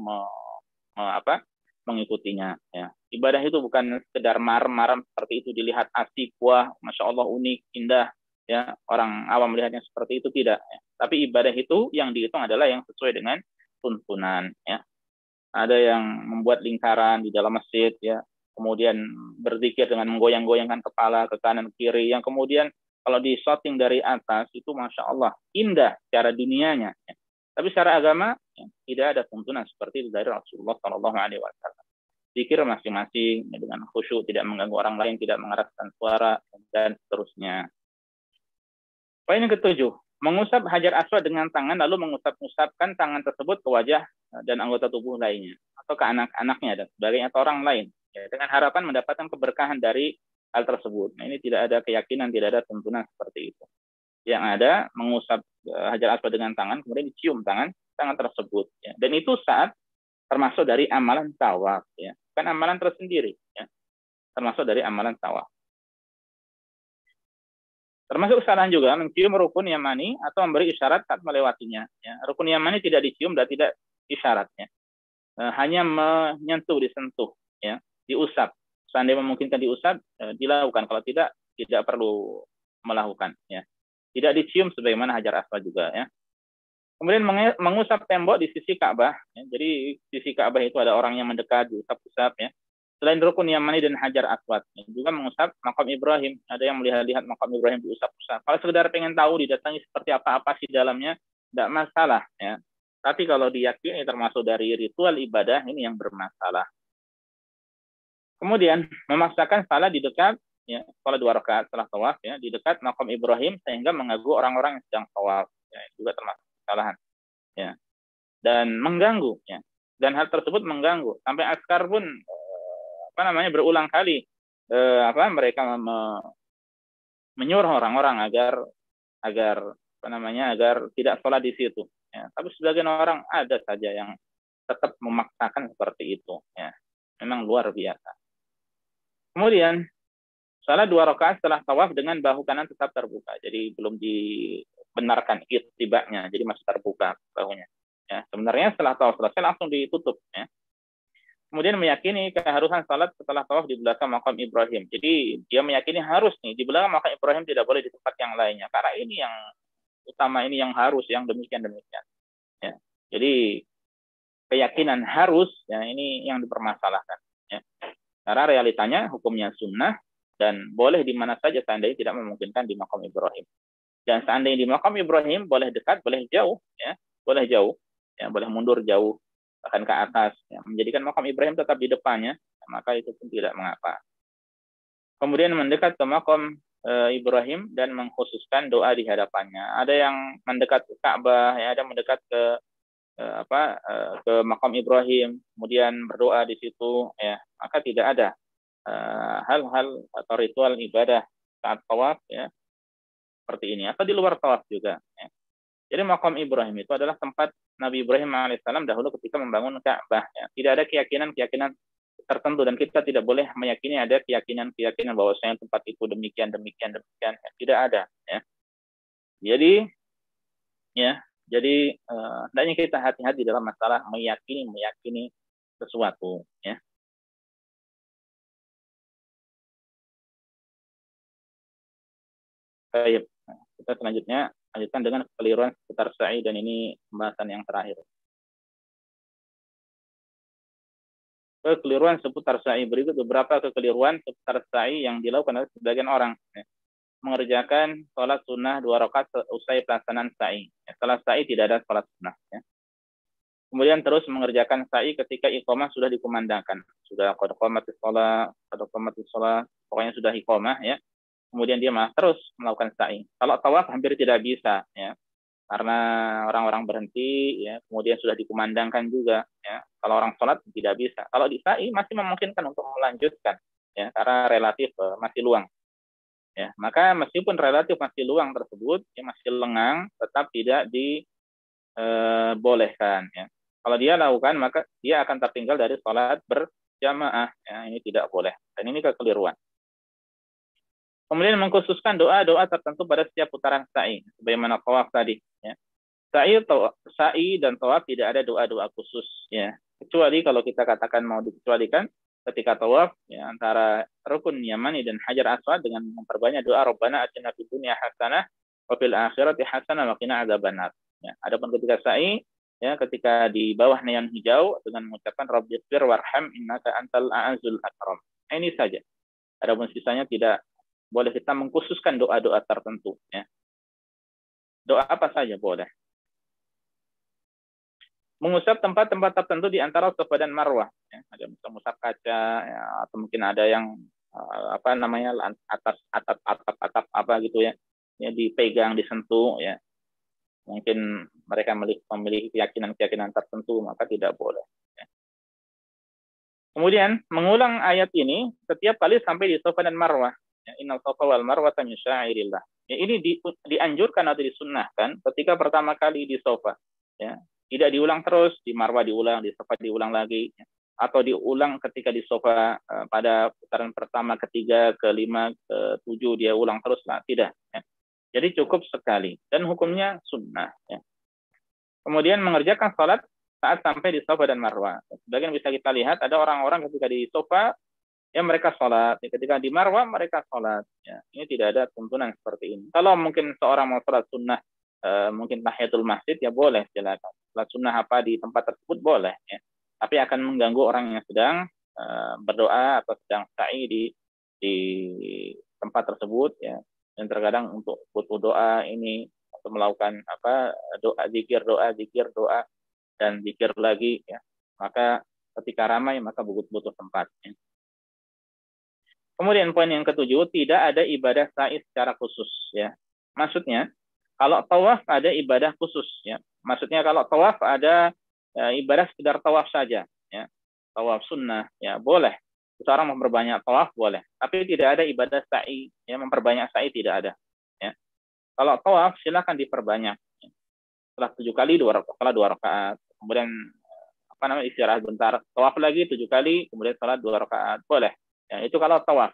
mengikutinya. Ya. Ibadah itu bukan sekedar marem-marem seperti itu, dilihat asik, wah, masya Allah, unik, indah. Ya, orang awam melihatnya seperti itu, tidak. Ya. Tapi ibadah itu yang dihitung adalah yang sesuai dengan tuntunan. Ya. Ada yang membuat lingkaran di dalam masjid, ya, kemudian berzikir dengan menggoyang-goyangkan kepala ke kanan kiri, yang kemudian kalau di shooting dari atas itu masya Allah indah secara dunianya, ya. Tapi secara agama, ya, tidak ada tuntunan seperti itu dari Rasulullah Shallallahu Alaihi Wasallam. Zikir masing-masing, ya, dengan khusyuk, tidak mengganggu orang lain, tidak mengeraskan suara, dan seterusnya. Poin yang ke-7, mengusap hajar aswad dengan tangan lalu mengusap-usapkan tangan tersebut ke wajah dan anggota tubuh lainnya, atau ke anak-anaknya dan sebagainya, atau orang lain, ya, dengan harapan mendapatkan keberkahan dari hal tersebut. Nah, ini tidak ada keyakinan, tidak ada tuntunan seperti itu. Yang ada mengusap hajar aswad dengan tangan, kemudian dicium tangan tersebut. Ya. Dan itu saat termasuk dari amalan tawaf. Ya. Bukan amalan tersendiri. Ya. Termasuk dari amalan tawaf. Termasuk kesalahan juga mencium rukun yamani atau memberi isyarat saat melewatinya. Ya. Rukun yamani tidak dicium dan tidak isyaratnya. Hanya menyentuh, disentuh, ya, diusap. Seandainya memungkinkan diusap, dilakukan. Kalau tidak perlu melakukan. Ya. Tidak dicium sebagaimana hajar aswad juga. Ya. Kemudian mengusap tembok di sisi Ka'bah. Ya. Jadi sisi Ka'bah itu ada orang yang mendekat, diusap-usap. Ya. Selain rukun yamani dan hajar aswad, juga mengusap makam Ibrahim. Ada yang melihat-lihat makam Ibrahim diusap-usap. Kalau sekedar pengen tahu didatangi seperti apa sih dalamnya, tidak masalah. Ya. Tapi kalau diyakini termasuk dari ritual ibadah, ini yang bermasalah. Kemudian memaksakan salat di dekat, ya, salat 2 rakaat setelah tawaf, ya, di dekat makam Ibrahim sehingga mengganggu orang-orang yang sedang tawaf. Ya, juga termasuk kesalahan. Ya. Dan mengganggu. Ya. Dan hal tersebut mengganggu. Sampai askar pun berulang kali mereka menyuruh orang-orang agar tidak sholat di situ. Ya. Tapi sebagian orang ada saja yang tetap memaksakan seperti itu. Ya. Memang luar biasa. Kemudian salat 2 rakaat setelah tawaf dengan bahu kanan tetap terbuka. Jadi belum dibenarkan tibanya, jadi masih terbuka bahunya. Ya. Sebenarnya setelah tawaf selesai langsung ditutup. Ya. Kemudian meyakini keharusan salat setelah tawaf di belakang makam Ibrahim. Jadi dia meyakini harus nih di belakang makam Ibrahim, tidak boleh di tempat yang lainnya. Karena ini yang utama, ini yang harus, yang demikian-demikian. Ya. Jadi keyakinan harus, ya, ini yang dipermasalahkan. Ya. Karena realitanya hukumnya sunnah dan boleh di mana saja seandainya tidak memungkinkan di makam Ibrahim. Dan seandainya di makam Ibrahim boleh dekat, boleh jauh, ya, boleh jauh, ya, boleh mundur jauh, bahkan ke atas, ya, menjadikan makam Ibrahim tetap di depannya, ya, maka itu pun tidak mengapa. Kemudian mendekat ke makam Ibrahim dan mengkhususkan doa di hadapannya. Ada yang mendekat ke Ka'bah, ya, ada mendekat ke ke makam Ibrahim, kemudian berdoa di situ, ya, maka tidak ada hal-hal atau ritual ibadah saat tawaf, ya, seperti ini, atau di luar tawaf juga. Ya. Jadi makam Ibrahim itu adalah tempat Nabi Ibrahim alaihissalam dahulu ketika membangun Ka'bah. Ya. Tidak ada keyakinan tertentu dan kita tidak boleh meyakini ada keyakinan bahwasanya tempat itu demikian. Ya. Tidak ada. Ya. Jadi hendaknya kita hati-hati dalam masalah meyakini sesuatu. Ya. Baik. Kita selanjutnya lanjutkan dengan kekeliruan seputar sa'i, dan ini pembahasan yang terakhir. Kekeliruan seputar sa'i, berikut beberapa kekeliruan seputar sa'i yang dilakukan oleh sebagian orang. Ya. Mengerjakan sholat sunnah 2 rakaat usai pelaksanaan sa'i. Ya, setelah sa'i tidak ada sholat sunnah. Ya. Kemudian terus mengerjakan sa'i ketika iqamah sudah dikumandangkan. Sudah qad qamatis shalah, pokoknya sudah iqamah, ya. Kemudian dia malah terus melakukan sa'i. Kalau tawaf hampir tidak bisa, ya, karena orang-orang berhenti, ya, kemudian sudah dikumandangkan juga, ya. Kalau orang sholat tidak bisa. Kalau di sa'i masih memungkinkan untuk melanjutkan, ya, karena relatif masih luang, ya. Maka meskipun relatif masih luang tersebut, ya, masih lengang, tetap tidak dibolehkan, ya. Kalau dia lakukan, maka dia akan tertinggal dari sholat berjamaah, ya. Ini tidak boleh, dan ini kekeliruan. Kemudian mengkhususkan doa-doa tertentu pada setiap putaran sa'i, sebagaimana tawaf tadi. Ya. Sa'i dan tawaf tidak ada doa-doa khusus, ya. Kecuali kalau kita katakan mau dikecualikan ketika tawaf, ya, antara rukun yamani dan hajar aswad dengan memperbanyak doa Rabbana atina fid dunya hasanah wa fil akhirati hasanah wa qina adzabannar. Ya. Adapun ketika sa'i, ya, ketika di bawah neon hijau dengan mengucapkan Rabbighfir warham innaka antal a'azzul akram. Ini saja. Adapun sisanya tidak boleh kita mengkhususkan doa-doa tertentu. Ya. Doa apa saja boleh. Mengusap tempat-tempat tertentu di antara Safa dan Marwah. Ya. Ada mengusap kaca, ya, atau mungkin ada yang atas atap apa gitu, ya. Ya, dipegang, disentuh, ya. Mungkin mereka memiliki keyakinan tertentu, maka tidak boleh. Ya. Kemudian mengulang ayat ini setiap kali sampai di Safa dan Marwah. Innal safa wal marwata min sya'airillah. Ya, ini dianjurkan atau disunnahkan ketika pertama kali di Safa. Ya. Tidak diulang terus, di Marwah diulang, di Safa diulang lagi. Ya. Atau diulang ketika di Safa pada putaran pertama, ketiga, kelima, ketujuh dia ulang terus. Nah, tidak. Ya. Jadi cukup sekali. Dan hukumnya sunnah. Ya. Kemudian mengerjakan sholat saat sampai di Safa dan Marwah. Sebagian bisa kita lihat ada orang-orang ketika di Safa, ya mereka sholat, ketika di Marwah mereka sholat. Ya, ini tidak ada tuntunan seperti ini. Kalau mungkin seorang mau sholat sunnah, mungkin tahiyatul masjid, ya boleh, silakan. Sholat sunnah apa di tempat tersebut boleh, ya. Tapi akan mengganggu orang yang sedang berdoa atau sedang sa'i di tempat tersebut ya, dan terkadang untuk butuh doa ini untuk melakukan doa zikir dan zikir lagi ya, maka ketika ramai maka butuh tempat ya. Kemudian poin yang ketujuh, tidak ada ibadah sa'i secara khusus ya. Maksudnya kalau tawaf ada ibadah khusus ya. Maksudnya kalau tawaf ada ibadah sekedar tawaf saja ya. Tawaf sunnah ya boleh. Seorang memperbanyak tawaf boleh, tapi tidak ada ibadah sa'i ya, memperbanyak sa'i tidak ada ya. Kalau tawaf silakan diperbanyak ya. Setelah 7 kali 2 rakaat, kemudian istirahat bentar, tawaf lagi 7 kali, kemudian salat 2 rakaat, boleh. Ya, itu kalau tawaf.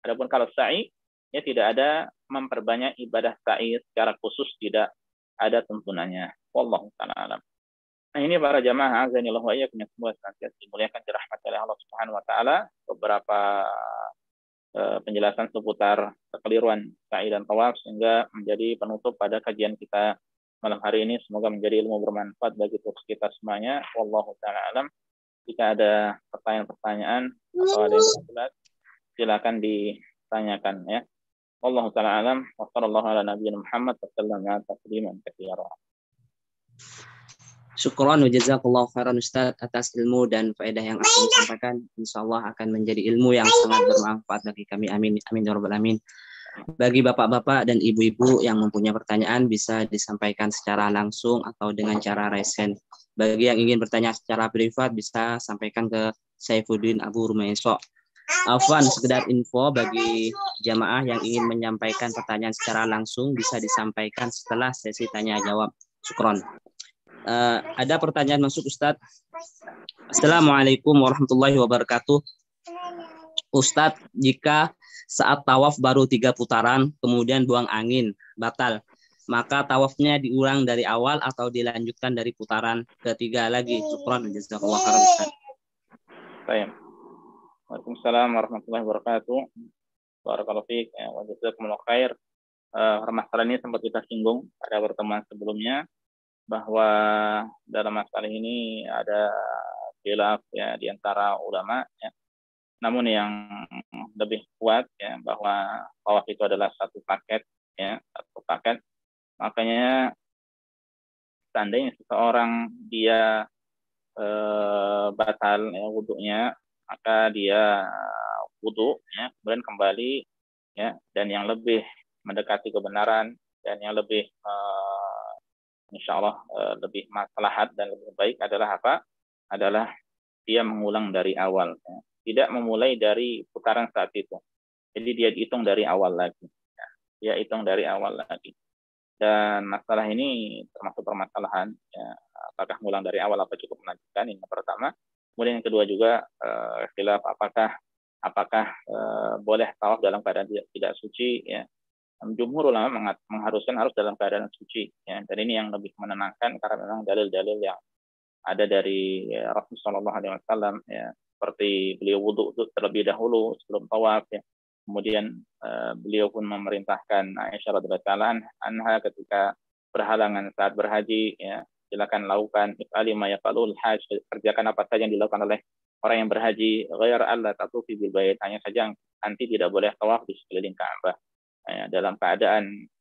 Adapun kalau sa'i, ya tidak ada memperbanyak ibadah sa'i secara khusus, tidak ada tuntunannya. Wallahu ta'ala alam. Nah, ini para jamaah azanillahu wa iyyakum yang semua senantiasa dimuliakan dirahmati oleh Allah Subhanahu wa taala, beberapa penjelasan seputar kekeliruan sa'i dan tawaf sehingga menjadi penutup pada kajian kita malam hari ini. Semoga menjadi ilmu bermanfaat bagi kita semuanya. Wallahu ta'ala alam. Jika ada pertanyaan-pertanyaan atau ada yang jelas, silakan ditanyakan ya. Wallahu ta'ala alam. Wa sallallahu ala nabiyina Muhammad wa sallama tasliman katsiran. Syukran wa jazakallahu khairan Ustaz atas ilmu dan faedah yang akan disampaikan. Insyaallah akan menjadi ilmu yang sangat bermanfaat bagi kami. Amin. Amin ya rabbal alamin. Bagi bapak-bapak dan ibu-ibu yang mempunyai pertanyaan bisa disampaikan secara langsung atau dengan cara raise hand. Bagi yang ingin bertanya secara privat bisa sampaikan ke Saifuddin Abu Rumaiso. Afwan, sekedar info bagi jamaah yang ingin menyampaikan pertanyaan secara langsung bisa disampaikan setelah sesi tanya jawab. Syukron. Ada pertanyaan masuk Ustadz. Assalamualaikum warahmatullahi wabarakatuh. Ustadz, jika saat tawaf baru 3 putaran kemudian buang angin batal, maka tawafnya diulang dari awal atau dilanjutkan dari putaran ketiga lagi? Syukran jazakallahu khairan Ustadz. Baik. Waalaikumsalam warahmatullahi wabarakatuh. Barakallahu fiik wa jazakumullahu khair. Masalah ini sempat kita singgung pada pertemuan sebelumnya, bahwa dalam masalah ini ada khilaf ya di antara ulama ya. Namun yang lebih kuat ya bahwa tawaf itu adalah satu paket ya, satu paket. Makanya seandainya seseorang dia batal ya wudunya, maka dia wudu ya, kemudian kembali ya, dan yang lebih mendekati kebenaran dan yang lebih insya Allah lebih maslahat dan lebih baik adalah apa? Adalah dia mengulang dari awal. Ya. Tidak memulai dari putaran saat itu. Jadi dia hitung dari awal lagi. Ya. Dia hitung dari awal lagi. Dan masalah ini termasuk permasalahan. Ya. Apakah mengulang dari awal apa cukup melanjutkan? Ini yang pertama. Kemudian yang kedua juga khilaf apakah boleh tawaf dalam keadaan tidak suci? Ya. Jumhur ulama mengharuskan harus dalam keadaan suci ya. Dan ini yang lebih menenangkan karena memang dalil-dalil yang ada dari Rasulullah SAW ya, seperti beliau wudhu terlebih dahulu sebelum tawaf ya. Kemudian beliau pun memerintahkan Aisyah radhiyallahu anha ketika berhalangan saat berhaji ya, silakan lakukan if'ali ma yaf'alul hajj, kerjakan apa saja yang dilakukan oleh orang yang berhaji, ghair alla tatufi bil bait, hanya saja nanti tidak boleh tawaf di sekeliling Ka'bah. Ya, dalam keadaan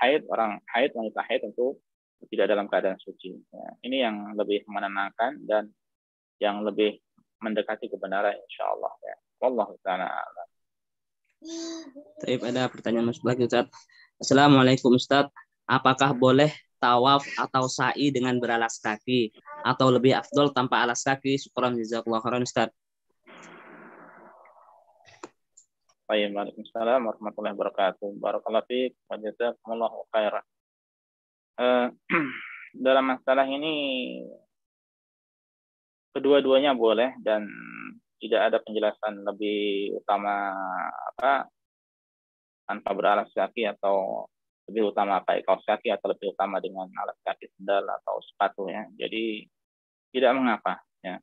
haid, wanita haid tentu tidak dalam keadaan suci ya. Ini yang lebih menenangkan dan yang lebih mendekati kebenaran insyaallah ya. Wallahu ta'ala a'lam. Baik, ada pertanyaan masuk lagi Ustaz. Assalamualaikum Ustaz, apakah boleh tawaf atau sa'i dengan beralas kaki atau lebih afdol tanpa alas kaki? Syukran jazakallahu khairan Ustaz. Waalaikumsalam warahmatullahi wabarakatuh. Barakallahu fiik wa jazakumullahu khairan. Dalam masalah ini kedua-duanya boleh dan tidak ada penjelasan lebih utama tanpa beralas kaki atau lebih utama pakai kaos kaki atau lebih utama dengan alas kaki sandal atau sepatu ya. Jadi tidak mengapa ya.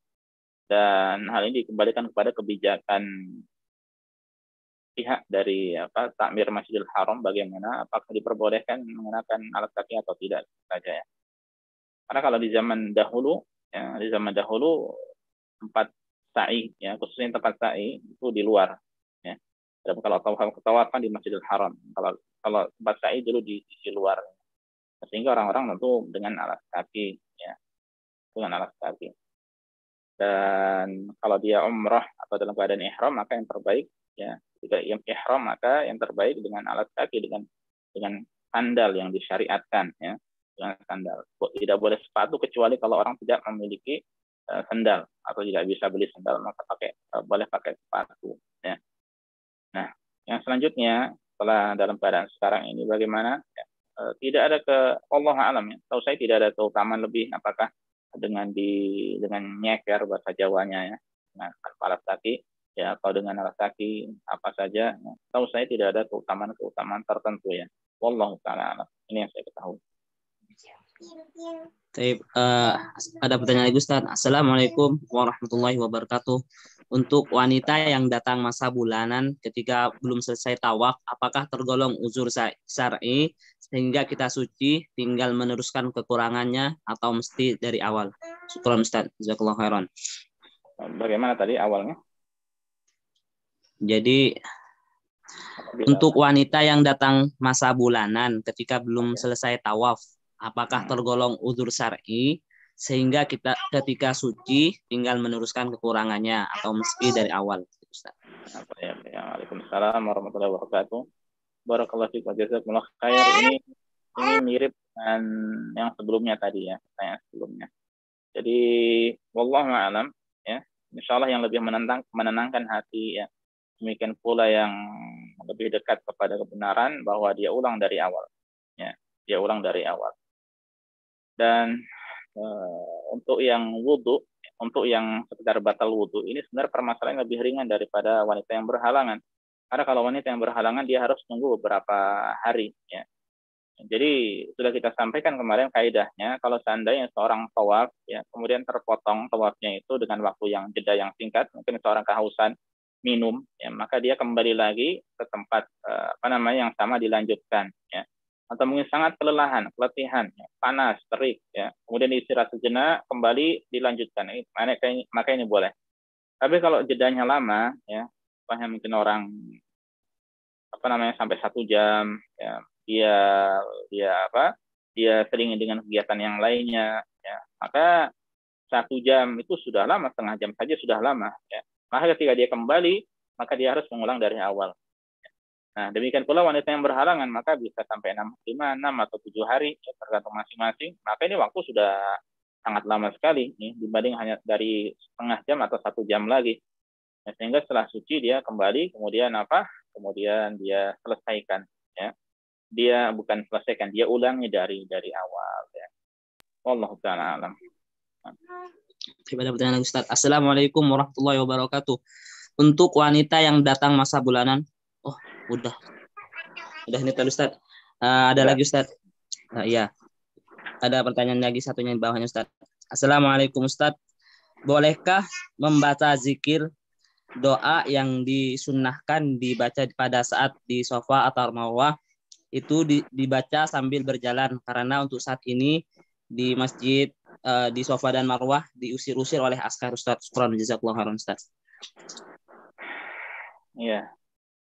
Dan hal ini dikembalikan kepada kebijakan pihak dari takmir Masjidil Haram, bagaimana apakah diperbolehkan menggunakan alas kaki atau tidak saja ya. Karena kalau di zaman dahulu tempat sa'i, ya, khususnya tempat sa'i itu di luar. Ya. Dan kalau tawafan di Masjidil Haram, kalau tempat sa'i dulu di sisi luar, sehingga orang-orang tentu dengan alas kaki, ya, dengan alas kaki. Dan kalau dia umrah atau dalam keadaan ihram, maka yang terbaik, ya, jika ihram maka yang terbaik dengan alas kaki, dengan sandal yang disyariatkan, ya, dengan sandal. Tidak boleh sepatu kecuali kalau orang tidak memiliki sandal atau tidak bisa beli sandal, maka boleh pakai sepatu, ya. Nah, yang selanjutnya setelah dalam keadaan sekarang ini bagaimana? Ya, tidak ada Allah alam, ya. Tahu saya tidak ada keutamaan lebih apakah dengan nyeker bahasa Jawanya, ya, dengan alas kaki, ya, atau dengan alas kaki apa saja. Ya. Tahu saya tidak ada keutamaan tertentu, ya. Wallahu ta'ala alam. Ini yang saya ketahui. Ada pertanyaan lagi Ustaz. Assalamualaikum warahmatullahi wabarakatuh. Untuk wanita yang datang masa bulanan ketika belum selesai tawaf, apakah tergolong uzur syar'i sehingga kita suci tinggal meneruskan kekurangannya atau mesti dari awal? Syukran Ustaz. Jazakallahu khairan. Bagaimana tadi awalnya? Jadi untuk wanita yang datang masa bulanan ketika belum selesai tawaf, apakah tergolong uzur syar'i sehingga kita ketika suci tinggal meneruskan kekurangannya atau meski dari awal? Waalaikumsalam warahmatullahi wabarakatuh. Barakallahu fiik wa jazakumullah khair. Ini mirip dengan yang sebelumnya tadi, ya, pertanyaan sebelumnya. Jadi wallahu a'lam, ya. Insyaallah yang lebih menenangkan hati, ya. Demikian pula yang lebih dekat kepada kebenaran bahwa dia ulang dari awal, ya. Dia ulang dari awal. Dan untuk yang wudu, untuk yang sekedar batal wudu, ini sebenarnya permasalahan lebih ringan daripada wanita yang berhalangan. Karena kalau wanita yang berhalangan dia harus tunggu beberapa hari, ya. Jadi sudah kita sampaikan kemarin kaidahnya, kalau seandainya seorang tawaf, ya, kemudian terpotong tawafnya itu dengan waktu yang jeda yang singkat, mungkin seorang kehausan minum, ya, maka dia kembali lagi ke tempat yang sama dilanjutkan, ya. Atau mungkin sangat kelelahan, keletihan, ya, panas, terik, ya, kemudian istirahat sejenak, kembali dilanjutkan. Maka ini boleh. Tapi kalau jedanya lama, ya, mungkin orang sampai 1 jam, ya, dia seringin dengan kegiatan yang lainnya, ya, maka 1 jam itu sudah lama, setengah jam saja sudah lama, ya. Maka ketika dia kembali, maka dia harus mengulang dari awal. Nah, demikian pula wanita yang berhalangan, maka bisa sampai 6 atau 7 hari, ya, tergantung masing-masing. Maka ini waktu sudah sangat lama sekali, nih, dibanding hanya dari setengah jam atau 1 jam lagi. Ya, sehingga setelah suci dia kembali, kemudian dia selesaikan, ya. Dia bukan selesaikan, dia ulangi dari awal, ya. Wallahu ta'ala alam. Ada pertanyaan Ustaz. Assalamualaikum warahmatullahi wabarakatuh. Untuk wanita yang datang masa bulanan, udah ini tadi Ustaz. Ada lagi Ustaz. Iya. Ada pertanyaan lagi satunya di bawahnya Ustaz. Assalamualaikum Ustaz. Bolehkah membaca zikir doa yang disunnahkan dibaca pada saat di sofa atau marwah itu dibaca sambil berjalan, karena untuk saat ini di masjid di sofa dan marwah diusir-usir oleh askar Ustaz. Syukran jazakallahu khairan Ustaz. Iya.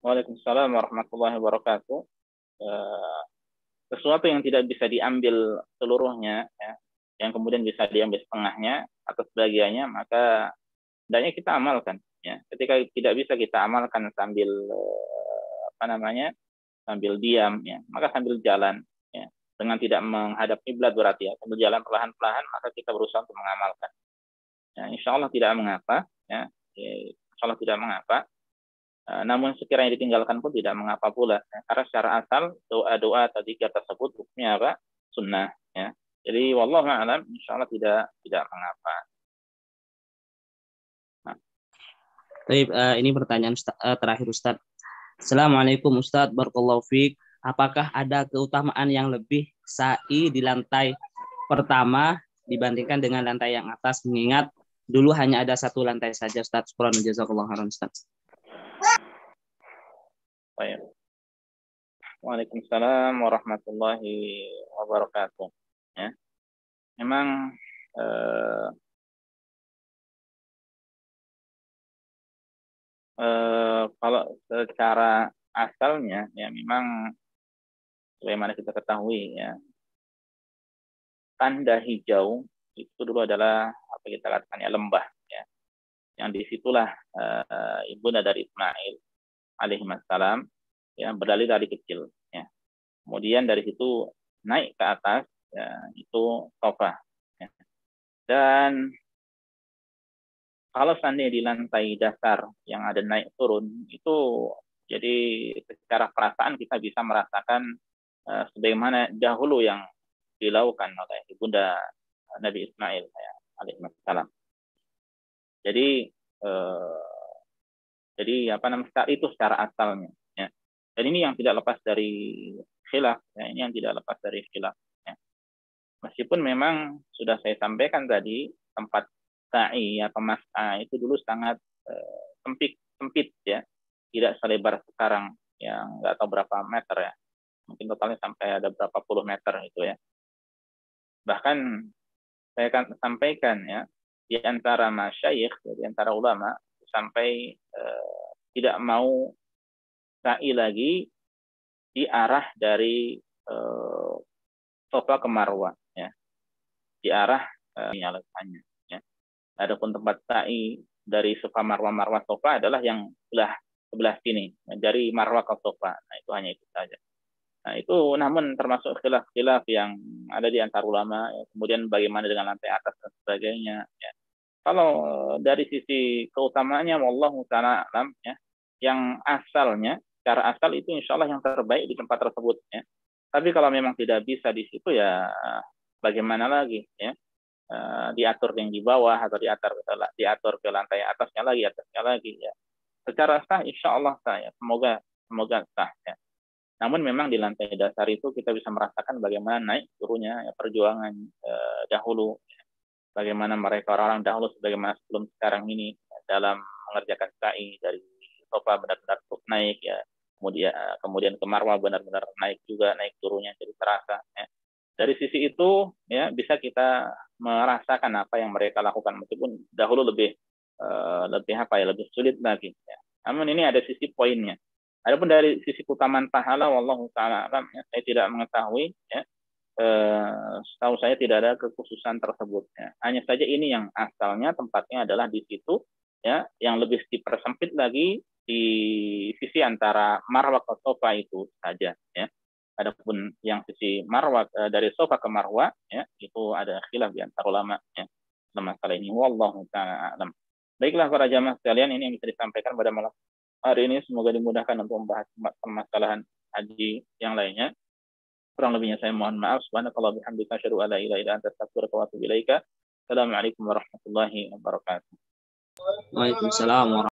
Waalaikumsalam warahmatullahi wabarakatuh. Sesuatu yang tidak bisa diambil seluruhnya, ya, yang kemudian bisa diambil setengahnya atau sebagiannya, maka hendaknya kita amalkan, ya. Ketika tidak bisa kita amalkan sambil sambil diam, ya, maka sambil jalan, ya, dengan tidak menghadap kiblat berarti, ya, sambil jalan perlahan-lahan, maka kita berusaha untuk mengamalkan. Ya, insya Allah tidak mengapa, ya, insya Allah tidak mengapa. Namun sekiranya ditinggalkan pun tidak mengapa pula, ya, karena secara asal doa-doa tadi tersebut hukumnya apa? Sunnah, ya. Jadi wallahu a'lam, insya Allah tidak mengapa. Nah. Ini pertanyaan terakhir Ustaz. Assalamualaikum Ustaz, barakallahu fiik. Apakah ada keutamaan yang lebih sa'i di lantai pertama dibandingkan dengan lantai yang atas, mengingat dulu hanya ada 1 lantai saja Ustaz? Syukran jazakallahu khairan Ustaz. Baik. Waalaikumsalam warahmatullahi wabarakatuh. Ya. Memang Kalau secara asalnya ya memang sebagaimana kita ketahui ya, tanda hijau itu dulu adalah apa kita katakan ya lembah ya. Yang disitulah ibunda dari Ismail alaihissalam ya berdalih dari kecil ya. Kemudian dari situ naik ke atas ya, itu Safa ya. Dan kalau seandainya di lantai dasar yang ada naik turun itu jadi secara perasaan kita bisa merasakan sebagaimana dahulu yang dilakukan oleh ibunda Nabi Ismail ya, alaihissalam. Jadi apa namanya itu secara asalnya ya. Dan ini yang tidak lepas dari khilaf ya, ini yang tidak lepas dari khilaf ya. Meskipun memang sudah saya sampaikan tadi tempat sa'i atau mas'a itu dulu sangat sempit ya, tidak selebar sekarang yang nggak tahu berapa meter ya, mungkin totalnya sampai ada berapa puluh meter itu ya. Bahkan saya akan sampaikan ya, di antara masyayikh, di antara ulama sampai tidak mau sa'i lagi di arah dari Safa ke Marwah ya, di arah alasannya ya. Adapun tempat sa'i dari Safa Marwah Safa adalah yang sebelah sini dari Marwah ke Safa. Nah, itu hanya itu saja. Nah, itu namun termasuk khilaf-khilaf yang ada di antara ulama ya. Kemudian bagaimana dengan lantai atas dan sebagainya ya. Kalau dari sisi keutamaannya wallahu ta'ala alam ya, yang asalnya secara asal itu insya Allah yang terbaik di tempat tersebut ya. Tapi kalau memang tidak bisa di situ ya bagaimana lagi ya, diatur yang di bawah atau diatur ke lantai atasnya lagi ya. Secara sah insya Allah sah ya. Semoga sah ya. Namun memang di lantai dasar itu kita bisa merasakan bagaimana naik turunnya ya, perjuangan dahulu ya. Bagaimana mereka orang-orang dahulu sebagaimana sebelum sekarang ini ya, dalam mengerjakan sa'i dari Safa benar-benar naik ya. Kemudian ke Marwah benar-benar naik juga, naik turunnya jadi terasa ya. Dari sisi itu ya bisa kita merasakan apa yang mereka lakukan meskipun dahulu lebih lebih sulit lagi ya. Namun ini ada sisi poinnya. Adapun dari sisi keutamaan pahala wallahu taala alam ya, saya tidak mengetahui ya. Setahu saya tidak ada kekhususan tersebut ya. Hanya saja ini yang asalnya tempatnya adalah di situ ya, yang lebih dipersempit lagi di sisi antara Marwah ke Safa itu saja ya. Adapun yang sisi Marwah dari Safa ke Marwah ya, itu ada khilaf di antara ulama ya dalam masalah ini wallahu taala alam. Baiklah para jamaah sekalian, ini yang bisa disampaikan pada malam hari ini, semoga dimudahkan untuk membahas permasalahan haji yang lainnya. Kurang lebihnya saya mohon maaf. Subhanakallah bihamdika asyhadu an la ilaha illa anta astaghfiruka wa atubu ilaika. Assalamualaikum warahmatullahi wabarakatuh. Waalaikumsalam.